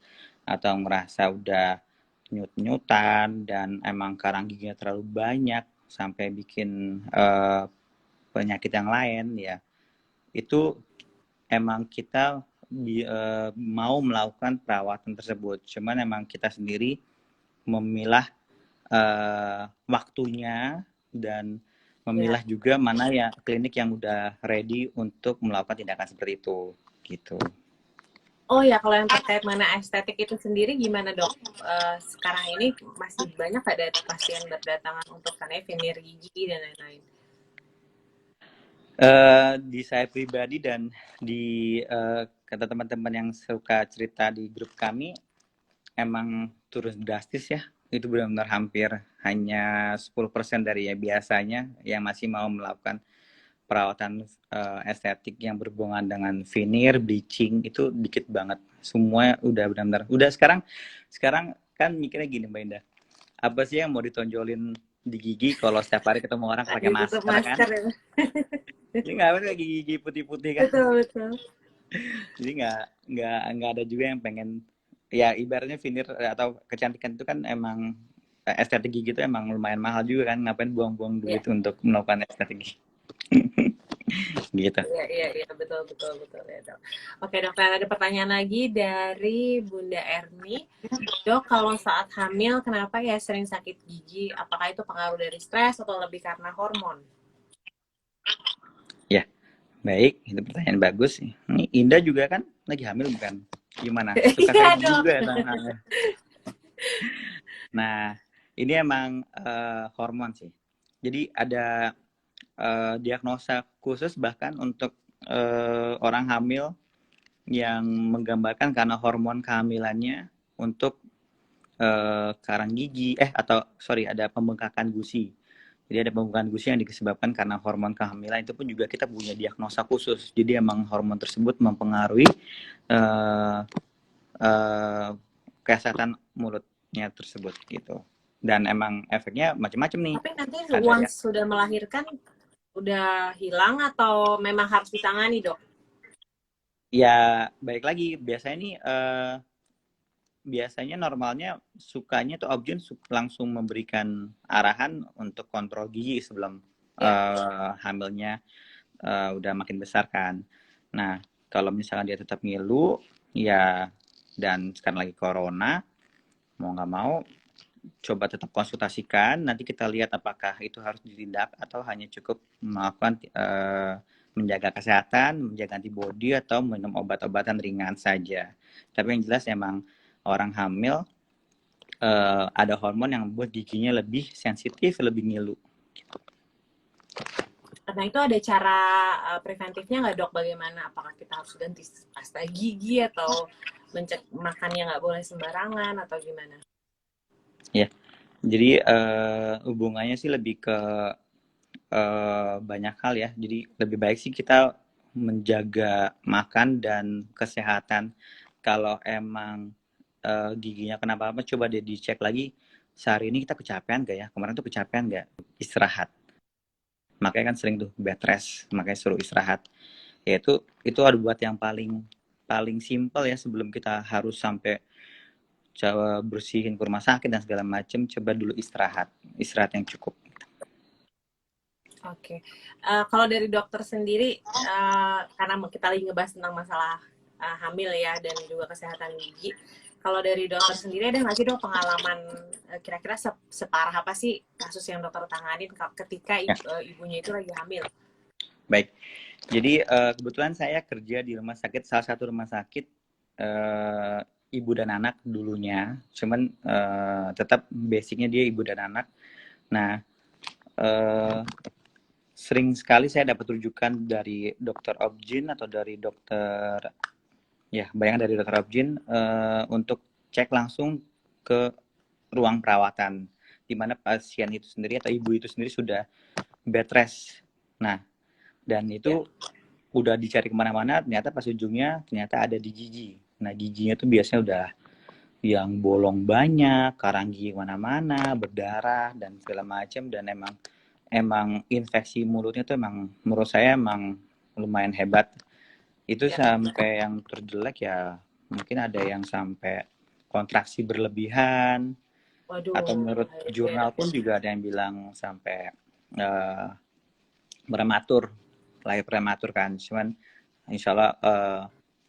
S2: atau ngerasa udah nyut-nyutan dan emang karang giginya terlalu banyak sampai bikin penyakit yang lain ya, itu emang kita mau melakukan perawatan tersebut. Cuman emang kita sendiri memilah waktunya dan memilah juga mana ya klinik yang udah ready untuk melakukan tindakan seperti itu gitu.
S1: Oh ya, kalau yang terkait mana estetik itu sendiri gimana, Dok? Sekarang ini masih banyak ada pasien berdatangan untuk karena veneer gigi dan lain-lain.
S2: Di saya pribadi dan di kata teman-teman yang suka cerita di grup kami, emang turun drastis ya. Itu benar-benar hampir hanya 10% dari ya biasanya yang masih mau melakukan perawatan estetik yang berhubungan dengan veneer, bleaching, itu dikit banget. Semua udah benar-benar. Udah sekarang kan mikirnya gini Mbak Indah. Apa sih yang mau ditonjolin di gigi kalau setiap hari ketemu orang pakai
S1: Ditutup
S2: masker kan?
S1: masker ya.
S2: Jadi nggak ada gigi putih-putih kan?
S1: Betul, betul.
S2: Jadi nggak ada juga yang pengen, ya ibaratnya veneer atau kecantikan itu kan emang estetik gigi itu emang lumayan mahal juga kan, ngapain buang-buang
S1: Iya,
S2: duit untuk melakukan estetik gigi. Gitu.
S1: iya, iya, iya, betul, betul, betul ya, Dok. Oke, Dok, ada pertanyaan lagi dari Bunda Erni. Dok, kalau saat hamil kenapa ya sering sakit gigi? Apakah itu pengaruh dari stres atau lebih karena hormon?
S2: Ya, baik, itu pertanyaan bagus. Ini Indah juga kan lagi hamil bukan? Gimana? Suka
S1: Iya,
S2: sakit gigi
S1: Dok.
S2: juga ya tangannya? Nah, ini emang hormon sih. Jadi ada diagnosa khusus bahkan untuk orang hamil yang menggambarkan karena hormon kehamilannya untuk karang gigi atau sorry, ada pembengkakan gusi. Jadi ada pembengkakan gusi yang disebabkan karena hormon kehamilan, itu pun juga kita punya diagnosa khusus. Jadi emang hormon tersebut mempengaruhi uh, uh, kesehatan mulutnya tersebut gitu. Dan emang efeknya macam-macam nih.
S1: Tapi nanti
S2: Ada ya.
S1: once sudah melahirkan udah hilang atau memang harus ditangani, Dok?
S2: Ya, balik lagi biasanya nih biasanya normalnya sukanya tuh Objin langsung memberikan arahan untuk kontrol gigi sebelum
S1: Ya.
S2: hamilnya udah makin besar kan. Nah, kalau misalkan dia tetap ngilu, ya dan sekarang lagi corona, mau nggak mau coba tetap konsultasikan. Nanti kita lihat apakah itu harus ditindak atau hanya cukup melakukan menjaga kesehatan, menjaga antibodi atau minum obat-obatan ringan saja. Tapi yang jelas emang orang hamil ada hormon yang membuat giginya lebih sensitif, lebih ngilu.
S1: Karena itu ada cara preventifnya nggak, Dok? Bagaimana? Apakah kita harus ganti pasta gigi atau makannya nggak boleh sembarangan atau gimana?
S2: Ya, jadi hubungannya sih lebih ke banyak hal ya. Jadi lebih baik sih kita menjaga makan dan kesehatan. Kalau emang giginya kenapa apa, coba deh dicek lagi. Sehari ini kita kecapean gak ya? Kemarin tuh kecapean gak? Istirahat. makanya kan sering tuh bed rest, makanya suruh istirahat. Ya itu ada buat yang paling paling simpel ya, sebelum kita harus sampai coba bersihin ke rumah sakit dan segala macem, coba dulu istirahat yang cukup.
S1: Oke. Kalau dari dokter sendiri, karena kita lagi ngebahas tentang masalah hamil ya dan juga kesehatan gigi. Kalau dari dokter sendiri ada nggak sih dok pengalaman kira-kira separah apa sih kasus yang dokter tanganin ketika
S2: Ya,
S1: ibunya itu lagi hamil?
S2: baik. Jadi kebetulan saya kerja di rumah sakit, salah satu rumah sakit ibu dan anak dulunya, cuman tetap basicnya dia ibu dan anak. Nah, eh, sering sekali saya dapat rujukan dari dokter obgyn atau dari dokter, ya bayangkan dari dokter obgyn, untuk cek langsung ke ruang perawatan, di mana pasien itu sendiri atau ibu itu sendiri sudah bed rest. Nah, dan itu udah dicari kemana-mana, ternyata pas ujungnya ternyata ada di gigi. Nah, giginya tuh biasanya udah yang bolong banyak, karang gigi mana-mana, berdarah dan segala macam, dan emang emang infeksi mulutnya tuh emang menurut saya emang lumayan hebat. Itu
S1: Ya.
S2: sampai yang terjelek ya mungkin ada yang sampai kontraksi berlebihan, atau
S1: Waduh,
S2: menurut
S1: bahaya juga ya
S2: jurnal
S1: dok ya.
S2: pun juga ada yang bilang sampai eh, prematur, lahir prematur kan. Cuman insya Allah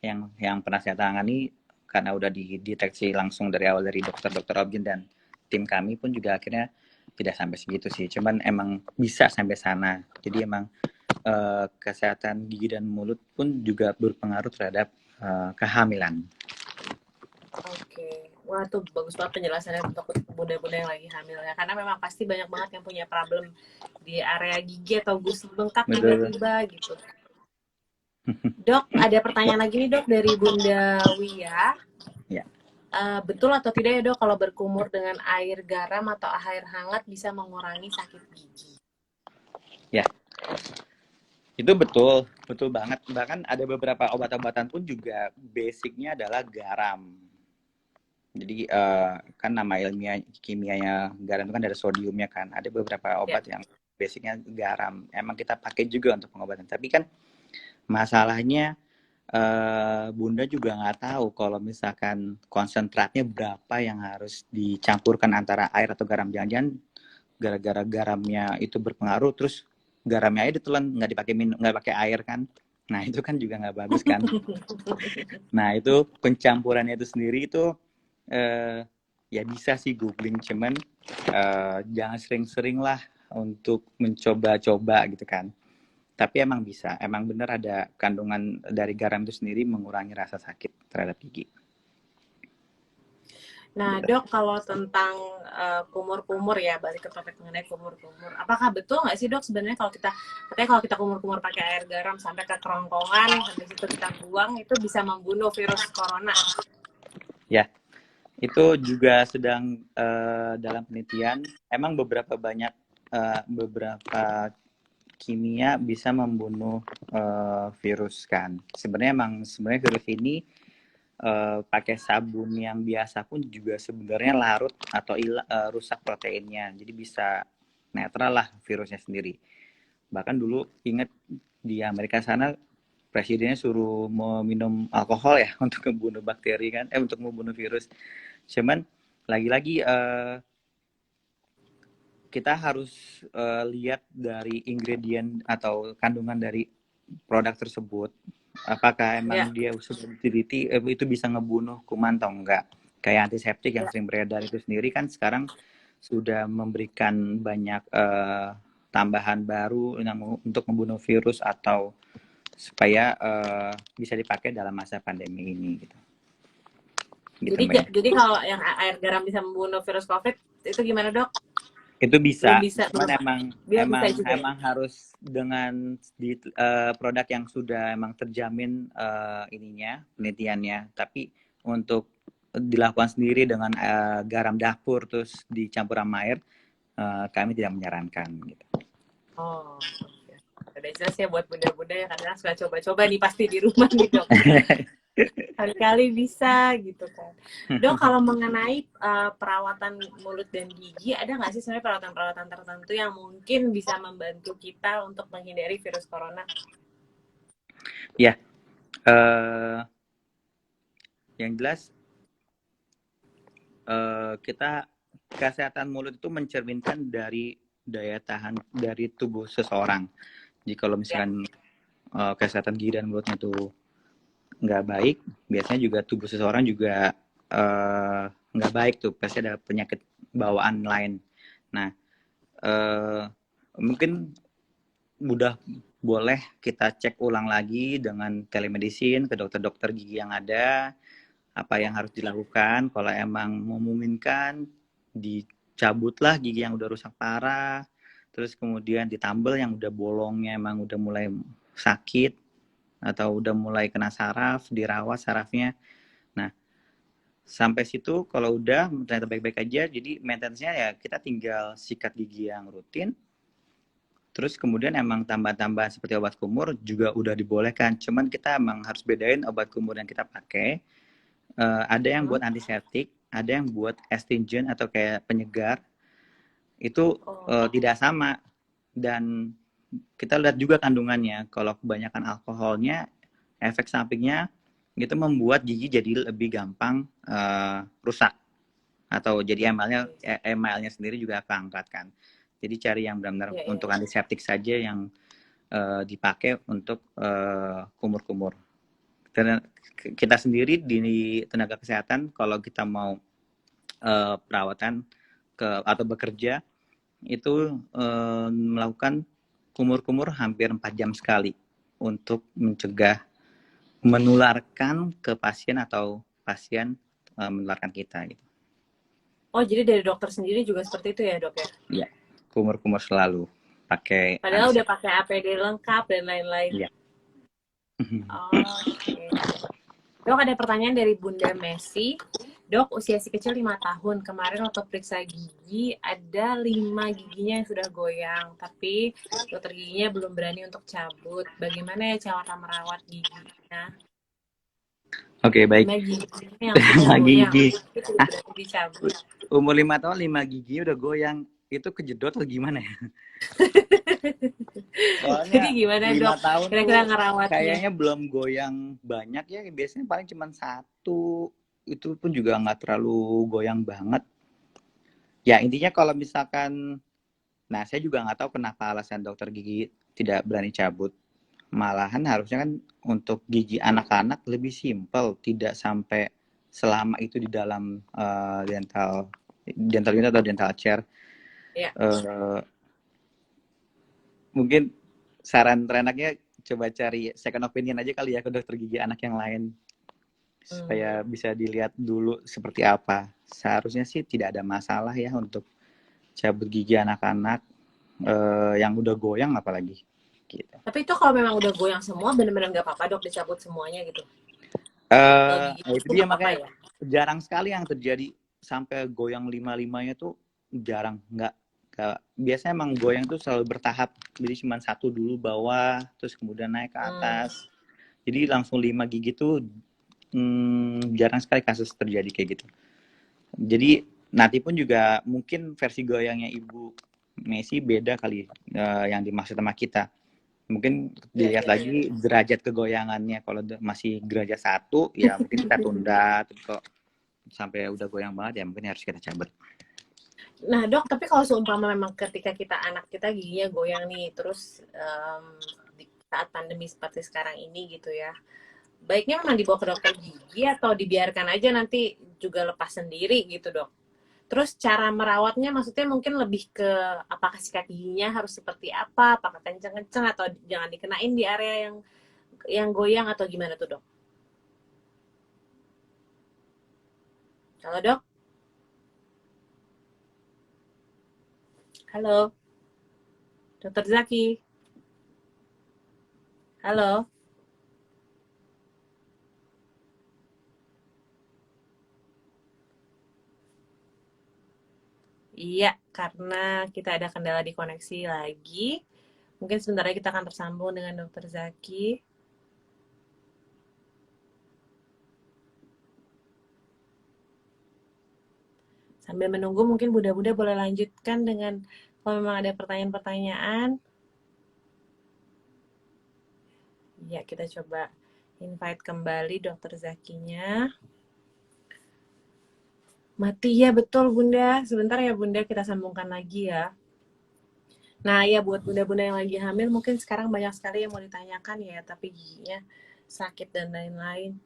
S2: yang pernah saya tangani karena udah dideteksi langsung dari awal dari dokter-dokter obgyn dan tim kami pun juga akhirnya tidak sampai segitu sih. Cuman emang bisa sampai sana. Jadi emang kesehatan gigi dan mulut pun juga berpengaruh terhadap kehamilan.
S1: Oke, wah tuh bagus banget penjelasannya untuk bunda-bunda yang lagi hamil ya. Karena memang pasti banyak banget yang punya problem di area gigi atau gusi bengkak
S2: Betul.
S1: tiba-tiba gitu. Dok, ada pertanyaan lagi nih dok dari Bunda Wia.
S2: Ya,
S1: Betul atau tidak ya dok kalau berkumur dengan air garam atau air hangat bisa mengurangi sakit gigi?
S2: ya, itu betul, betul banget. Bahkan ada beberapa obat-obatan pun juga basicnya adalah garam. Jadi kan nama ilmiah kimianya garam itu kan dari sodiumnya kan. Ada beberapa
S1: Ya.
S2: obat yang basicnya garam. Emang kita pakai juga untuk pengobatan. Tapi kan masalahnya Bunda juga nggak tahu kalau misalkan konsentratnya berapa yang harus dicampurkan antara air atau garam. Jangan-jangan gara-gara garamnya itu berpengaruh, terus garamnya aja ditelan, nggak dipakai minum, nggak pakai air kan. Nah itu kan juga nggak bagus kan. Nah itu pencampurannya itu sendiri itu ya bisa sih googling, cuman jangan sering-sering lah untuk mencoba-coba gitu kan. Tapi emang bisa, emang bener ada kandungan dari garam itu sendiri mengurangi rasa sakit terhadap gigi.
S1: Nah,
S2: Gitu.
S1: dok, kalau tentang kumur-kumur ya, balik ke topik mengenai kumur-kumur. Apakah betul nggak sih dok sebenarnya katanya kalau kita kumur-kumur pakai air garam sampai ke kerongkongan, habis itu kita buang, itu bisa membunuh virus corona?
S2: Ya, itu juga sedang dalam penelitian. Emang beberapa kimia bisa membunuh virus kan. Sebenarnya virus ini pakai sabun yang biasa pun juga sebenarnya larut atau rusak proteinnya. Jadi bisa netral lah virusnya sendiri. Bahkan dulu ingat di Amerika sana presidennya suruh minum alkohol ya untuk membunuh bakteri kan, untuk membunuh virus. Cuman lagi-lagi kita harus lihat dari ingredient atau kandungan dari produk tersebut. Apakah
S1: Ya,
S2: emang dia sudah diteliti itu bisa ngebunuh kuman atau enggak? Kayak antiseptik yang
S1: ya.
S2: sering beredar itu sendiri kan sekarang sudah memberikan banyak tambahan baru untuk membunuh virus atau supaya bisa dipakai dalam masa pandemi ini gitu. Gitu
S1: Jadi,
S2: Mbak ya.
S1: jadi kalau yang air garam bisa membunuh virus COVID, itu gimana dok?
S2: Itu
S1: Belum
S2: bisa,
S1: bisa,
S2: cuman
S1: belum.
S2: emang
S1: Dia bisa
S2: emang
S1: juga ya?
S2: emang harus dengan produk yang sudah emang terjamin ininya penelitiannya. Tapi untuk dilakukan sendiri dengan garam dapur terus dicampur sama air, kami tidak menyarankan gitu.
S1: Oh, oke. Udah jelas ya buat bunda-bunda yang kadang suka coba-coba nih pasti di rumah nih dok. kali-kali bisa gitu kan. Dok, kalau mengenai perawatan mulut dan gigi, ada nggak sih sebenarnya perawatan-perawatan tertentu yang mungkin bisa membantu kita untuk menghindari virus corona?
S2: Ya, eh, yang jelas kita kesehatan mulut itu mencerminkan dari daya tahan dari tubuh seseorang. Jadi kalau
S1: Ya,
S2: misalkan kesehatan gigi dan mulutnya itu nggak baik, biasanya juga tubuh seseorang juga nggak baik tuh, pasti ada penyakit bawaan lain. Nah, eh, mungkin udah boleh kita cek ulang lagi dengan telemedicine ke dokter-dokter gigi yang ada, apa yang harus dilakukan. Kalau emang memungkinkan, dicabutlah gigi yang udah rusak parah, terus kemudian ditambal yang udah bolongnya emang udah mulai sakit atau udah mulai kena saraf, dirawat sarafnya. Nah, sampai situ kalau udah ternyata baik-baik aja, jadi maintenance-nya ya kita tinggal sikat gigi yang rutin. Terus kemudian emang tambah-tambah seperti obat kumur juga udah dibolehkan. Cuman kita emang harus bedain obat kumur yang kita pakai. Ada yang buat antiseptik, ada yang buat astringent atau kayak penyegar. Itu
S1: oh
S2: tidak sama. Dan kita lihat juga kandungannya. Kalau kebanyakan alkoholnya, efek sampingnya itu membuat gigi jadi lebih gampang rusak. Atau jadi emalnya sendiri juga keangkat kan. Jadi cari yang benar-benar
S1: ya,
S2: untuk
S1: ya.
S2: antiseptik saja yang dipakai untuk kumur-kumur. Karena kita sendiri di tenaga kesehatan kalau kita mau perawatan atau bekerja itu melakukan kumur-kumur hampir 4 jam sekali untuk mencegah menularkan ke pasien atau pasien menularkan kita gitu.
S1: Oh, jadi dari dokter sendiri juga seperti itu ya, Dok ya?
S2: Iya, kumur-kumur selalu pakai
S1: Padahal udah
S2: antiseptik.
S1: pakai APD lengkap dan lain-lain.
S2: Iya.
S1: Oke. Dok, ada pertanyaan dari Bunda Messi. Dok, usia si kecil 5 tahun. Kemarin waktu periksa gigi, ada 5 giginya yang sudah goyang. Tapi dokter giginya belum berani untuk cabut. Bagaimana ya cara merawat giginya?
S2: Oke, baik.
S1: 5 giginya yang sudah
S2: 5
S1: goyang.
S2: gigi.
S1: Tapi tidak berani dicabut.
S2: Umur 5 tahun 5 gigi udah goyang. Itu kejedot atau gimana ya?
S1: Jadi
S2: Soalnya
S1: gimana,
S2: 5
S1: Dok?
S2: tahun
S1: Kira-kira
S2: tuh
S1: ngerawatnya?
S2: kayaknya belum goyang banyak ya. Biasanya paling cuma satu. Itu pun juga nggak terlalu goyang banget. Ya intinya kalau misalkan, nah saya juga nggak tahu kenapa alasan dokter gigi tidak berani cabut. Malahan harusnya kan untuk gigi anak-anak lebih simpel, tidak sampai selama itu di dalam dental dental unit atau dental chair.
S1: Ya.
S2: Eh, Mungkin saran terenaknya coba cari second opinion aja kali ya ke dokter gigi anak yang lain
S1: Hmm.
S2: supaya bisa dilihat dulu seperti apa. Seharusnya sih tidak ada masalah ya untuk cabut gigi anak-anak yang udah goyang apalagi gitu.
S1: Tapi itu kalau memang udah goyang semua, bener-bener nggak apa-apa, Dok, dicabut semuanya gitu? Kalau gigi
S2: Itu
S1: itu
S2: dia
S1: nggak apa-apa
S2: makanya
S1: ya?
S2: jarang sekali yang terjadi sampai goyang lima-limanya tuh jarang nggak biasanya emang goyang tuh selalu bertahap jadi cuma satu dulu bawah terus kemudian naik ke
S1: Hmm.
S2: atas jadi langsung 5 gigi tuh jarang sekali kasus terjadi kayak gitu jadi nanti pun juga mungkin versi goyangnya Ibu Messi beda kali yang dimaksud sama kita mungkin
S1: Ya,
S2: dilihat
S1: ya, ya.
S2: lagi derajat kegoyangannya kalau masih derajat 1 ya mungkin kita tunda terus kok sampai udah goyang banget ya mungkin harus kita cabut.
S1: Nah, Dok, tapi kalau seumpama memang ketika kita anak kita giginya goyang nih, terus di saat pandemi seperti sekarang ini gitu ya, baiknya memang dibawa ke dokter gigi atau dibiarkan aja nanti juga lepas sendiri gitu, Dok? Terus cara merawatnya maksudnya mungkin lebih ke apakah sikat giginya harus seperti apa, apakah kenceng-kenceng atau jangan dikenain di area yang goyang atau gimana tuh, Dok? Halo, Dok? Halo, Dokter Zaki? Halo? Iya, karena kita ada kendala di koneksi lagi. Mungkin sebentar lagi kita akan tersambung dengan Dokter Zaki. Sambil menunggu mungkin Bunda-Bunda boleh lanjutkan dengan kalau memang ada pertanyaan-pertanyaan. Ya, kita coba invite kembali Dokter Zakinya. Mati ya, betul Bunda. Sebentar ya Bunda, kita sambungkan lagi ya. Nah ya, buat bunda-bunda yang lagi hamil mungkin sekarang banyak sekali yang mau ditanyakan ya, tapi giginya sakit dan lain-lain.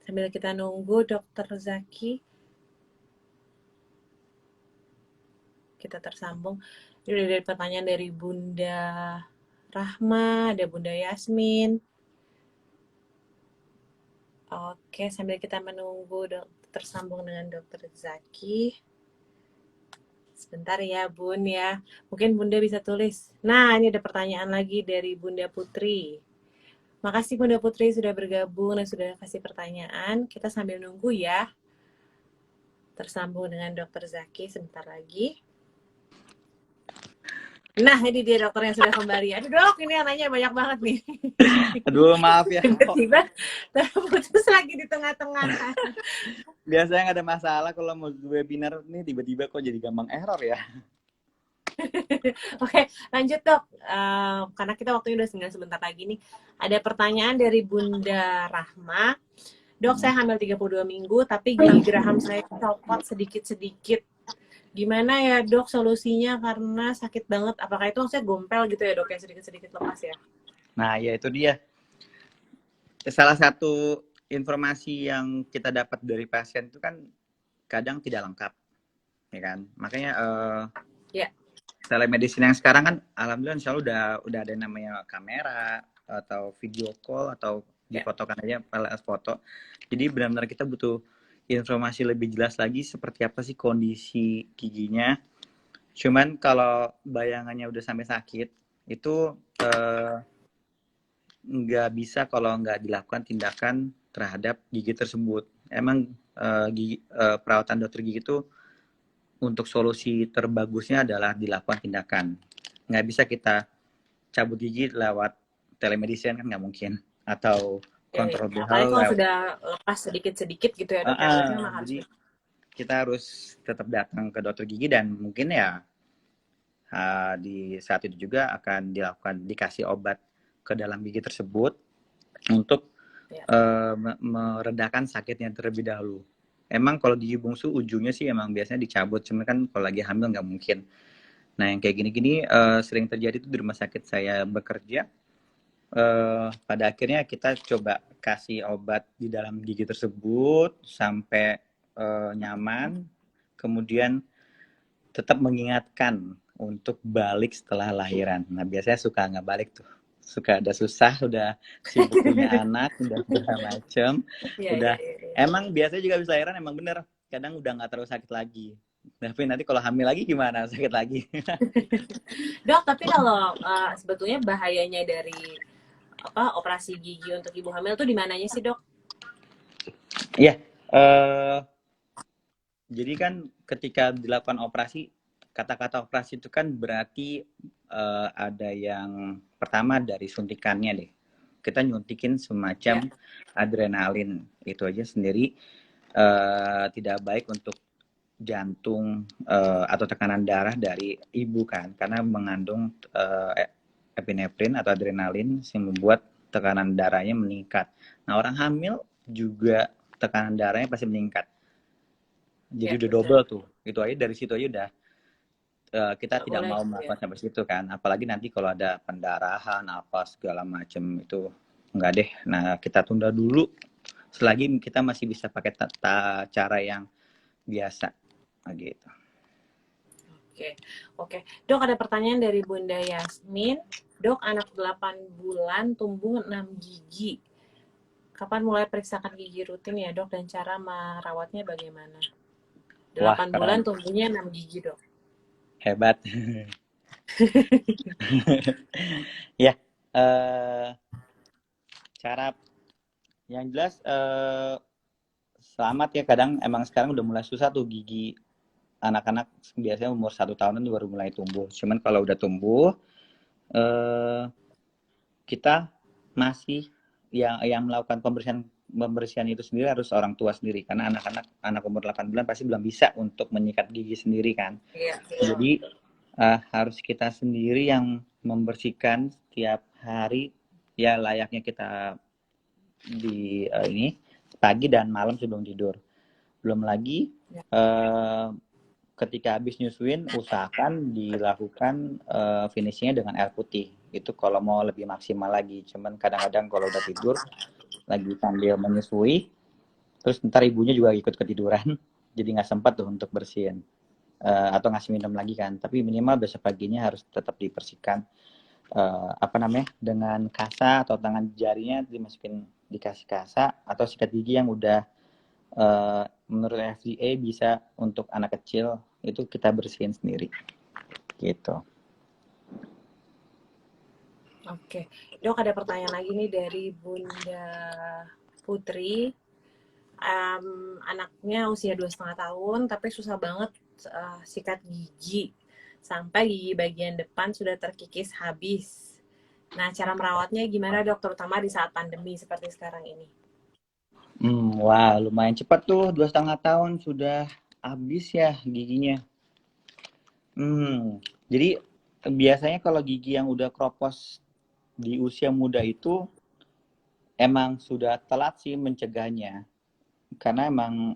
S1: Sambil kita nunggu Dokter Zaki, kita tersambung. Ini udah dari pertanyaan dari Bunda Rahma, ada Bunda Yasmin. Oke, sambil kita menunggu tersambung dengan Dokter Zaki. Sebentar ya Bun ya. Mungkin Bunda bisa tulis. Nah, ini ada pertanyaan lagi dari Bunda Putri. Makasih Bunda Putri sudah bergabung dan sudah kasih pertanyaan. Kita sambil nunggu ya. Tersambung dengan Dokter Zaki sebentar lagi. Nah, ini dia dokter yang sudah kembali. Aduh dok, ini yang nanya banyak banget nih.
S2: Aduh, maaf ya.
S1: Tiba-tiba terputus lagi di tengah-tengah.
S2: Biasanya nggak ada masalah kalau mau webinar nih tiba-tiba kok jadi gampang error ya.
S1: Oke, lanjut dok. Karena kita waktunya udah tinggal sebentar lagi nih. Ada pertanyaan dari Bunda Rahma. Dok, saya hamil 32 minggu, tapi gigi geraham saya copot sedikit-sedikit. Gimana ya dok solusinya karena sakit banget? Apakah itu maksudnya gompel gitu ya dok, yang sedikit-sedikit lepas ya?
S2: Nah, ya itu dia. Salah satu informasi yang kita dapat dari pasien itu kan kadang tidak lengkap, ya kan? Makanya
S1: Ya.
S2: telemedicine yang sekarang kan alhamdulillah insya Allah udah ada yang namanya kamera atau video call atau difotokan aja foto. Jadi benar-benar kita butuh informasi lebih jelas lagi seperti apa sih kondisi giginya. Cuman kalau bayangannya udah sampai sakit itu nggak bisa kalau nggak dilakukan tindakan terhadap gigi tersebut. Emang perawatan dokter gigi itu untuk solusi terbagusnya adalah dilakukan tindakan. Nggak bisa kita cabut gigi lewat telemedicine kan nggak mungkin. Atau kontrol BH
S1: apalagi kalau sudah lepas sedikit-sedikit gitu ya dok.
S2: Jadi kita harus tetap datang ke dokter gigi dan mungkin ya di saat itu juga akan dikasih obat ke dalam gigi tersebut untuk meredakan sakitnya terlebih dahulu. Emang kalau gigi bungsu ujungnya sih emang biasanya dicabut, cuma kan kalau lagi hamil nggak mungkin. Nah yang kayak gini-gini sering terjadi tuh di rumah sakit saya bekerja. Pada akhirnya kita coba kasih obat di dalam gigi tersebut sampai nyaman, kemudian tetap mengingatkan untuk balik setelah lahiran. Nah biasanya suka nggak balik tuh, suka ada susah, udah sibuk punya anak, udah segala macem, emang biasanya juga habis lahiran emang bener, kadang udah nggak terlalu sakit lagi. Tapi nanti kalau hamil lagi gimana, sakit lagi.
S1: Dok, tapi kalau sebetulnya bahayanya dari operasi gigi untuk ibu hamil tuh di mananya sih dok?
S2: Iya, jadi kan ketika dilakukan operasi, kata-kata operasi itu kan berarti ada yang pertama dari suntikannya deh. Kita nyuntikin semacam adrenalin, itu aja sendiri tidak baik untuk jantung atau tekanan darah dari ibu kan, karena mengandung epinefrin atau adrenalin yang membuat tekanan darahnya meningkat. Nah orang hamil juga tekanan darahnya pasti meningkat. Jadi udah double tuh. Itu aja dari situ aja udah kita tidak mau melakukan sampai situ kan. Apalagi nanti kalau ada pendarahan apa segala macam itu enggak deh. Nah kita tunda dulu selagi kita masih bisa pakai cara yang biasa gitu.
S1: Oke. Dok ada pertanyaan dari Bunda Yasmin. Dok anak 8 bulan tumbuh 6 gigi. Kapan mulai periksakan gigi rutin ya dok dan cara merawatnya bagaimana? 8 bulan tumbuhnya 6 gigi dok.
S2: Hebat. Ya, cara yang jelas selamat ya, kadang emang sekarang udah mulai susah tuh gigi anak-anak, biasanya umur 1 tahunan baru mulai tumbuh. Cuman kalau udah tumbuh kita masih yang melakukan pembersihan membersihkan itu sendiri harus orang tua sendiri, karena anak umur 8 bulan pasti belum bisa untuk menyikat gigi sendiri kan.
S1: Iya.
S2: Jadi harus kita sendiri yang membersihkan setiap hari, ya layaknya kita di ini pagi dan malam sebelum tidur. Belum lagi ketika habis nyusuin usahakan dilakukan finishingnya dengan air putih. Itu kalau mau lebih maksimal lagi. Cuman kadang-kadang kalau udah tidur lagi sambil menyusui, terus ntar ibunya juga ikut ketiduran, jadi nggak sempat tuh untuk bersihin atau ngasih minum lagi kan. Tapi minimal besok paginya harus tetap dibersihkan dengan kasa atau tangan jarinya dimasukin dikasih kasa atau sikat gigi yang udah menurut FDA bisa untuk anak kecil, itu kita bersihin sendiri gitu.
S1: Oke, Dok, ada pertanyaan lagi nih dari Bunda Putri. Anaknya usia 2,5 tahun tapi susah banget sikat gigi sampai gigi bagian depan sudah terkikis habis. Nah, cara merawatnya gimana, Dok, terutama di saat pandemi seperti sekarang ini?
S2: Wah, lumayan cepat tuh, 2,5 tahun sudah habis ya giginya. Jadi biasanya kalau gigi yang udah kropos di usia muda itu emang sudah telat sih mencegahnya, karena emang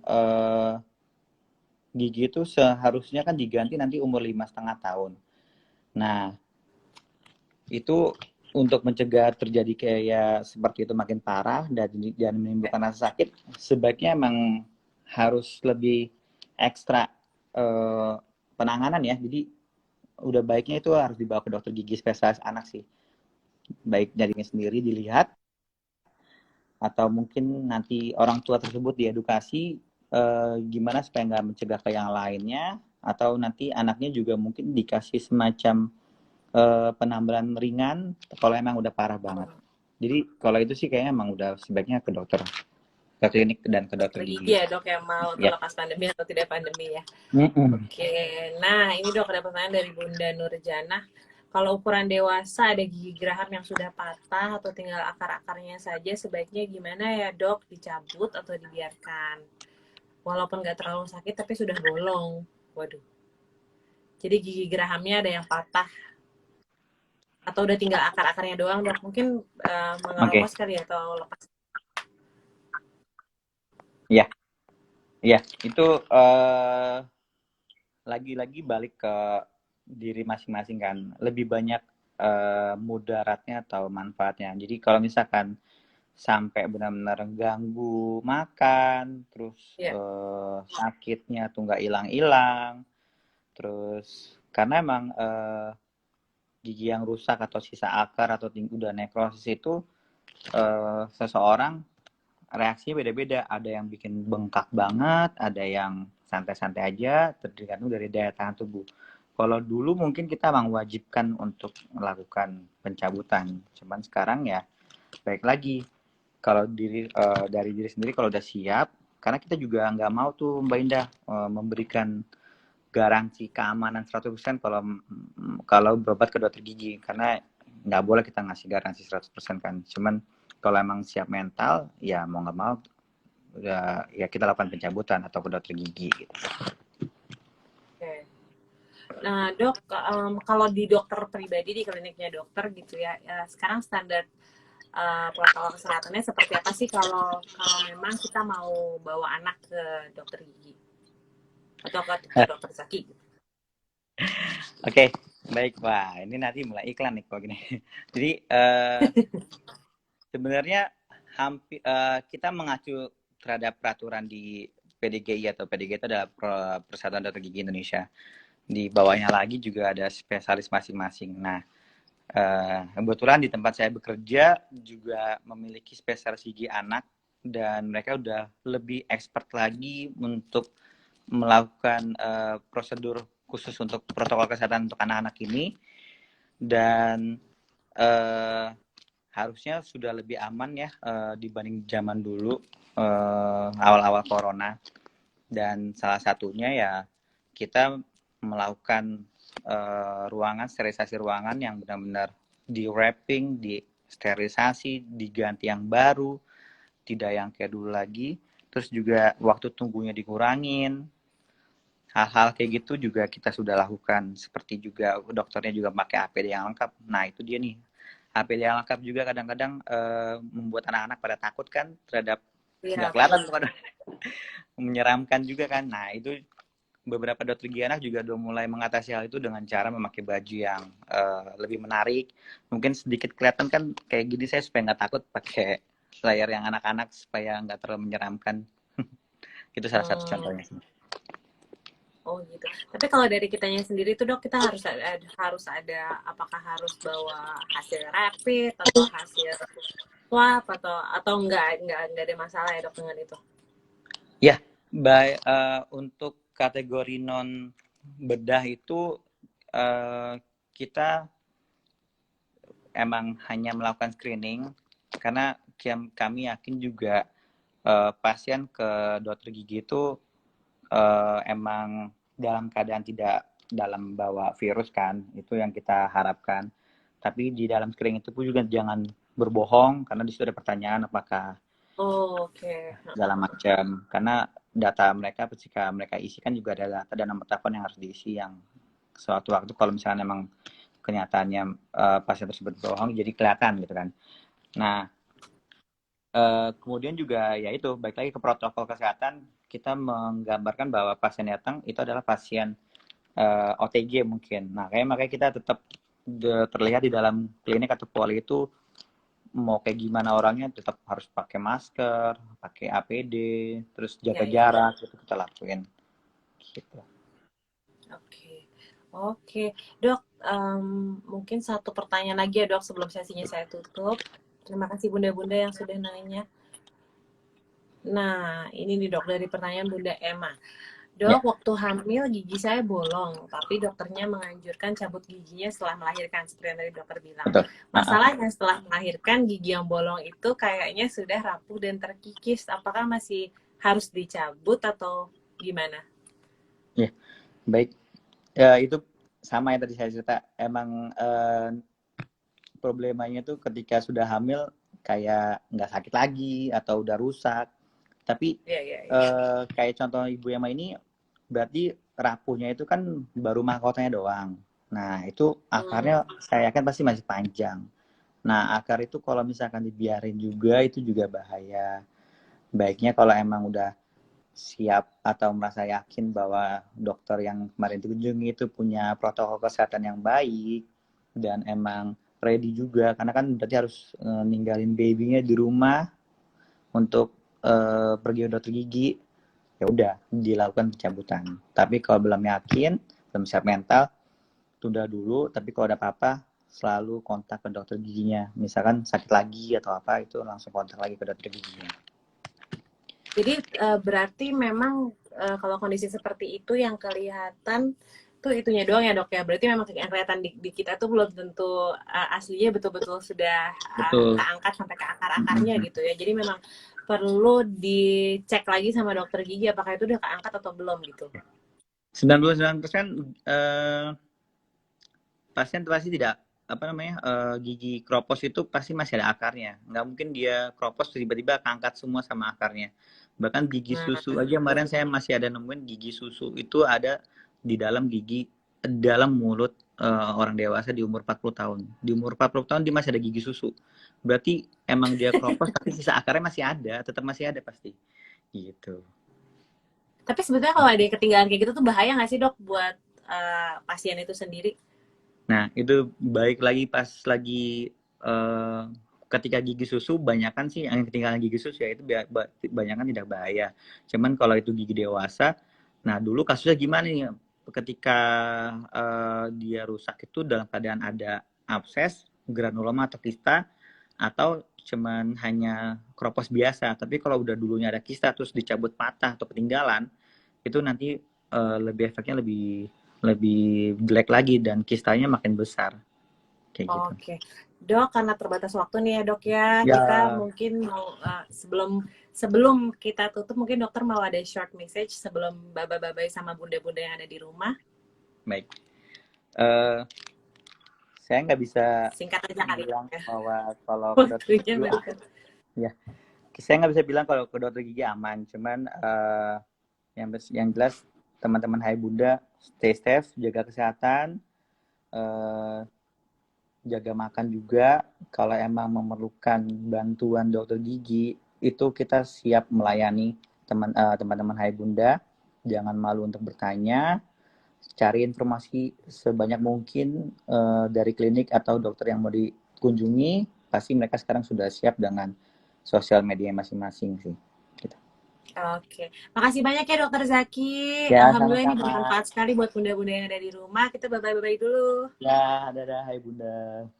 S2: gigi itu seharusnya kan diganti nanti umur 5,5 tahun. Nah, itu untuk mencegah terjadi kayak seperti itu makin parah dan menimbulkan rasa sakit, sebaiknya emang harus lebih ekstra penanganan ya. Jadi udah baiknya itu harus dibawa ke dokter gigi spesialis anak sih. Baik jarinya sendiri dilihat, atau mungkin nanti orang tua tersebut diedukasi gimana supaya nggak mencegah ke yang lainnya, atau nanti anaknya juga mungkin dikasih semacam penambalan ringan kalau emang udah parah banget. Jadi kalau itu sih kayaknya emang udah sebaiknya ke dokter, ke klinik dan ke dokter
S1: Gigi
S2: gigi.
S1: ya, Dok, yang mau
S2: Ya.
S1: terlepas pandemi atau tidak pandemi ya.
S2: Mm-mm.
S1: Oke, nah ini, Dok, ada pertanyaan dari Bunda Nurjana. Kalau ukuran dewasa ada gigi geraham yang sudah patah atau tinggal akar-akarnya saja, sebaiknya gimana ya, Dok? Dicabut atau dibiarkan? Walaupun nggak terlalu sakit tapi sudah bolong. Waduh. Jadi gigi gerahamnya ada yang patah atau udah tinggal akar-akarnya doang, Dok. Mungkin mengeropos kali ya, atau lepas.
S2: Iya, iya. Itu lagi-lagi balik ke diri masing-masing kan. Lebih banyak mudaratnya atau manfaatnya. Jadi kalau misalkan sampai benar-benar ganggu makan, terus sakitnya tuh nggak hilang-hilang, terus karena emang gigi yang rusak atau sisa akar atau udah nekrosis itu seseorang reaksinya beda-beda. Ada yang bikin bengkak banget, ada yang santai-santai aja, tergantung dari daya tahan tubuh. Kalau dulu mungkin kita emang wajibkan untuk melakukan pencabutan, cuman sekarang ya baik lagi kalau dari diri sendiri kalau udah siap, karena kita juga nggak mau tuh Mbak Indah memberikan garansi keamanan 100% kalau berobat ke dokter gigi, karena nggak boleh kita ngasih garansi 100% kan. Cuman kalau emang siap mental, ya mau nggak mau ya kita lakukan pencabutan atau ke dokter gigi gitu.
S1: Oke. Nah, Dok, kalau di dokter pribadi, di kliniknya dokter gitu ya, sekarang standar protokol kesehatannya seperti apa sih kalau memang kita mau bawa anak ke dokter gigi atau ke dokter Zaki?
S2: Oke, baik. Wah, ini nanti mulai iklan nih kalau gini. Jadi sebenarnya kita mengacu terhadap peraturan di PDGI atau PDGI itu adalah Persatuan Dokter Gigi Indonesia. Di bawahnya lagi juga ada spesialis masing-masing. Nah, kebetulan di tempat saya bekerja juga memiliki spesialis gigi anak, dan mereka udah lebih expert lagi untuk melakukan prosedur khusus untuk protokol kesehatan untuk anak-anak ini, dan harusnya sudah lebih aman ya dibanding zaman dulu awal-awal corona. Dan salah satunya ya kita melakukan sterilisasi ruangan yang benar-benar di wrapping, di sterilisasi, diganti yang baru, tidak yang kayak dulu lagi. Terus juga waktu tunggunya dikurangin. Hal-hal kayak gitu juga kita sudah lakukan. Seperti juga dokternya juga pakai APD yang lengkap. Nah itu dia nih. APD yang lengkap juga kadang-kadang membuat anak-anak pada takut kan terhadap nggak
S1: Iya,
S2: kelihatan
S1: betul.
S2: tuh kadang menyeramkan juga kan. Nah itu beberapa dokter gigi anak juga udah mulai mengatasi hal itu dengan cara memakai baju yang lebih menarik. Mungkin sedikit kelihatan kan kayak gini saya supaya nggak takut pakai layar yang anak-anak supaya nggak terlalu menyeramkan. Itu salah satu
S1: Hmm.
S2: contohnya sih.
S1: Oh gitu. Tapi kalau dari kitanya sendiri tuh dok, kita harus ada apakah harus bawa hasil rapid atau hasil swab atau enggak ada masalah ya dok dengan itu?
S2: Ya, untuk kategori non bedah itu kita emang hanya melakukan screening karena kami yakin juga pasien ke dokter gigi itu emang dalam keadaan tidak dalam bawa virus kan, itu yang kita harapkan. Tapi di dalam screening itu pun juga jangan berbohong karena di situ ada pertanyaan apakah
S1: Oh, oke.
S2: segala macam. Karena data mereka ketika mereka isi kan juga ada data dan nomor telepon yang harus diisi yang suatu waktu kalau misalnya memang kenyataannya pasien tersebut bohong jadi kelihatan gitu kan. Nah, kemudian juga ya itu baik lagi ke protokol kesehatan kita menggambarkan bahwa pasien datang itu adalah pasien OTG mungkin. Nah, makanya kita tetap terlihat di dalam klinik atau poli itu mau kayak gimana orangnya tetap harus pakai masker, pakai APD, terus
S1: Ya,
S2: jaga
S1: ya, ya.
S2: jarak itu kita lakuin. Gitu.
S1: Oke. Oke, dok. Mungkin satu pertanyaan lagi ya dok sebelum sesinya saya tutup. Terima kasih bunda-bunda yang sudah nanya. Nah, ini nih dok dari pertanyaan Bunda Emma.
S2: Ya,
S1: Dok, waktu hamil gigi saya bolong, tapi dokternya menganjurkan cabut giginya setelah melahirkan, seperti yang tadi dokter bilang.
S2: betul.
S1: Masalahnya setelah melahirkan, gigi yang bolong itu kayaknya sudah rapuh dan terkikis. Apakah masih harus dicabut atau gimana?
S2: Ya, baik. Ya, itu sama yang tadi saya cerita. Emang problemanya tuh ketika sudah hamil kayak nggak sakit lagi atau udah rusak. Tapi
S1: Iya, iya, iya.
S2: kayak contoh Ibu Emma ini berarti rapuhnya itu kan baru mahkotanya doang. Nah, itu
S1: Hmm.
S2: akarnya saya yakin pasti masih panjang. Nah, akar itu kalau misalkan dibiarin juga itu juga bahaya. Baiknya kalau emang udah siap atau merasa yakin bahwa dokter yang kemarin dikunjungi itu punya protokol kesehatan yang baik dan emang ready juga karena kan berarti harus ninggalin babynya di rumah untuk pergi ke dokter gigi, ya udah dilakukan pencabutan. Tapi kalau belum yakin, belum siap mental, tunda dulu. Tapi kalau ada apa-apa, selalu kontak ke dokter giginya. Misalkan sakit lagi atau apa, itu langsung kontak lagi ke dokter giginya.
S1: Jadi berarti memang kalau kondisi seperti itu yang kelihatan tuh itunya doang ya dok ya. Berarti memang yang kelihatan di kita tuh belum tentu aslinya betul-betul sudah
S2: Betul.
S1: keangkat sampai ke akar-akarnya gitu ya. Jadi memang perlu dicek lagi sama dokter gigi apakah itu udah keangkat atau belum gitu.
S2: 99% pasien pasti tidak apa namanya gigi kropos itu pasti masih ada akarnya. Nggak mungkin dia kropos tiba-tiba keangkat semua sama akarnya. Bahkan gigi
S1: Nah,
S2: susu aja kemarin saya masih ada nemuin gigi susu itu ada di dalam dalam mulut orang dewasa di umur 40 tahun. Di umur 40 tahun dia masih ada gigi susu. Berarti emang dia kropos tapi sisa akarnya masih ada, tetap masih ada pasti. Gitu.
S1: tapi sebetulnya kalau ada yang ketinggalan kayak gitu tuh bahaya nggak sih dok buat pasien itu sendiri?
S2: Nah, itu baik lagi pas lagi ketika gigi susu, banyakan sih yang ketinggalan gigi susu ya itu banyakan tidak bahaya. Cuman kalau itu gigi dewasa, nah dulu kasusnya gimana nih? Ketika dia rusak itu dalam keadaan ada abses, granuloma atau kista, atau cuman hanya kropos biasa. Tapi kalau udah dulunya ada kista terus dicabut patah atau ketinggalan, itu nanti lebih efeknya lebih lebih jelek lagi dan kistanya makin besar kayak gitu.
S1: Oke, dok, karena terbatas waktu nih ya dok ya, kita
S2: Ya,
S1: mungkin mau sebelum sebelum kita tutup mungkin dokter mau ada short message sebelum baba-babai sama bunda-bunda yang ada di rumah,
S2: baik. Uh, saya nggak bisa
S1: singkat aja kali dok
S2: bilang
S1: ya,
S2: bahwa kalau ke dokter
S1: waktunya
S2: gigi
S1: mepet.
S2: ya saya nggak bisa bilang kalau ke dokter gigi aman, cuman yang jelas teman-teman Hai Bunda stay safe, jaga kesehatan, eh, jaga makan juga. Kalau emang memerlukan bantuan dokter gigi, itu kita siap melayani teman-teman Hai Bunda. Jangan malu untuk bertanya, cari informasi sebanyak mungkin dari klinik atau dokter yang mau dikunjungi. Pasti mereka sekarang sudah siap dengan sosial media masing-masing sih. Gitu.
S1: Oke, makasih banyak ya Dokter Zaki.
S2: Ya,
S1: Alhamdulillah ini
S2: sama-sama.
S1: bermanfaat sekali buat bunda-bunda yang ada di rumah. Kita bye-bye dulu.
S2: Ya, dadah, Hai Bunda.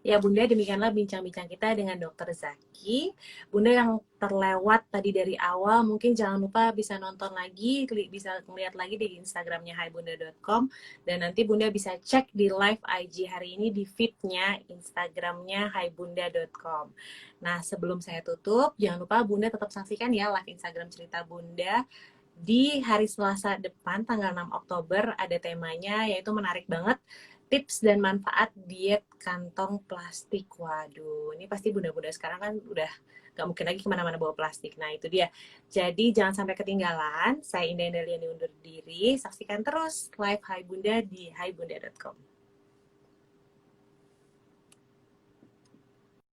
S1: Ya Bunda, demikianlah bincang-bincang kita dengan Dokter Zaki. Bunda yang terlewat tadi dari awal, mungkin jangan lupa bisa nonton lagi, bisa melihat lagi di Instagramnya haibunda.com, dan nanti Bunda bisa cek di live IG hari ini di feednya Instagramnya haibunda.com. Nah, sebelum saya tutup, jangan lupa Bunda tetap saksikan ya live Instagram Cerita Bunda. Di hari Selasa depan, tanggal 6 Oktober, ada temanya, yaitu menarik banget, tips dan manfaat diet kantong plastik. Waduh, ini pasti bunda-bunda sekarang kan udah gak mungkin lagi kemana-mana bawa plastik. Nah, itu dia. Jadi, jangan sampai ketinggalan. Saya Indah Indaliani undur diri. Saksikan terus live Hai Bunda di haibunda.com.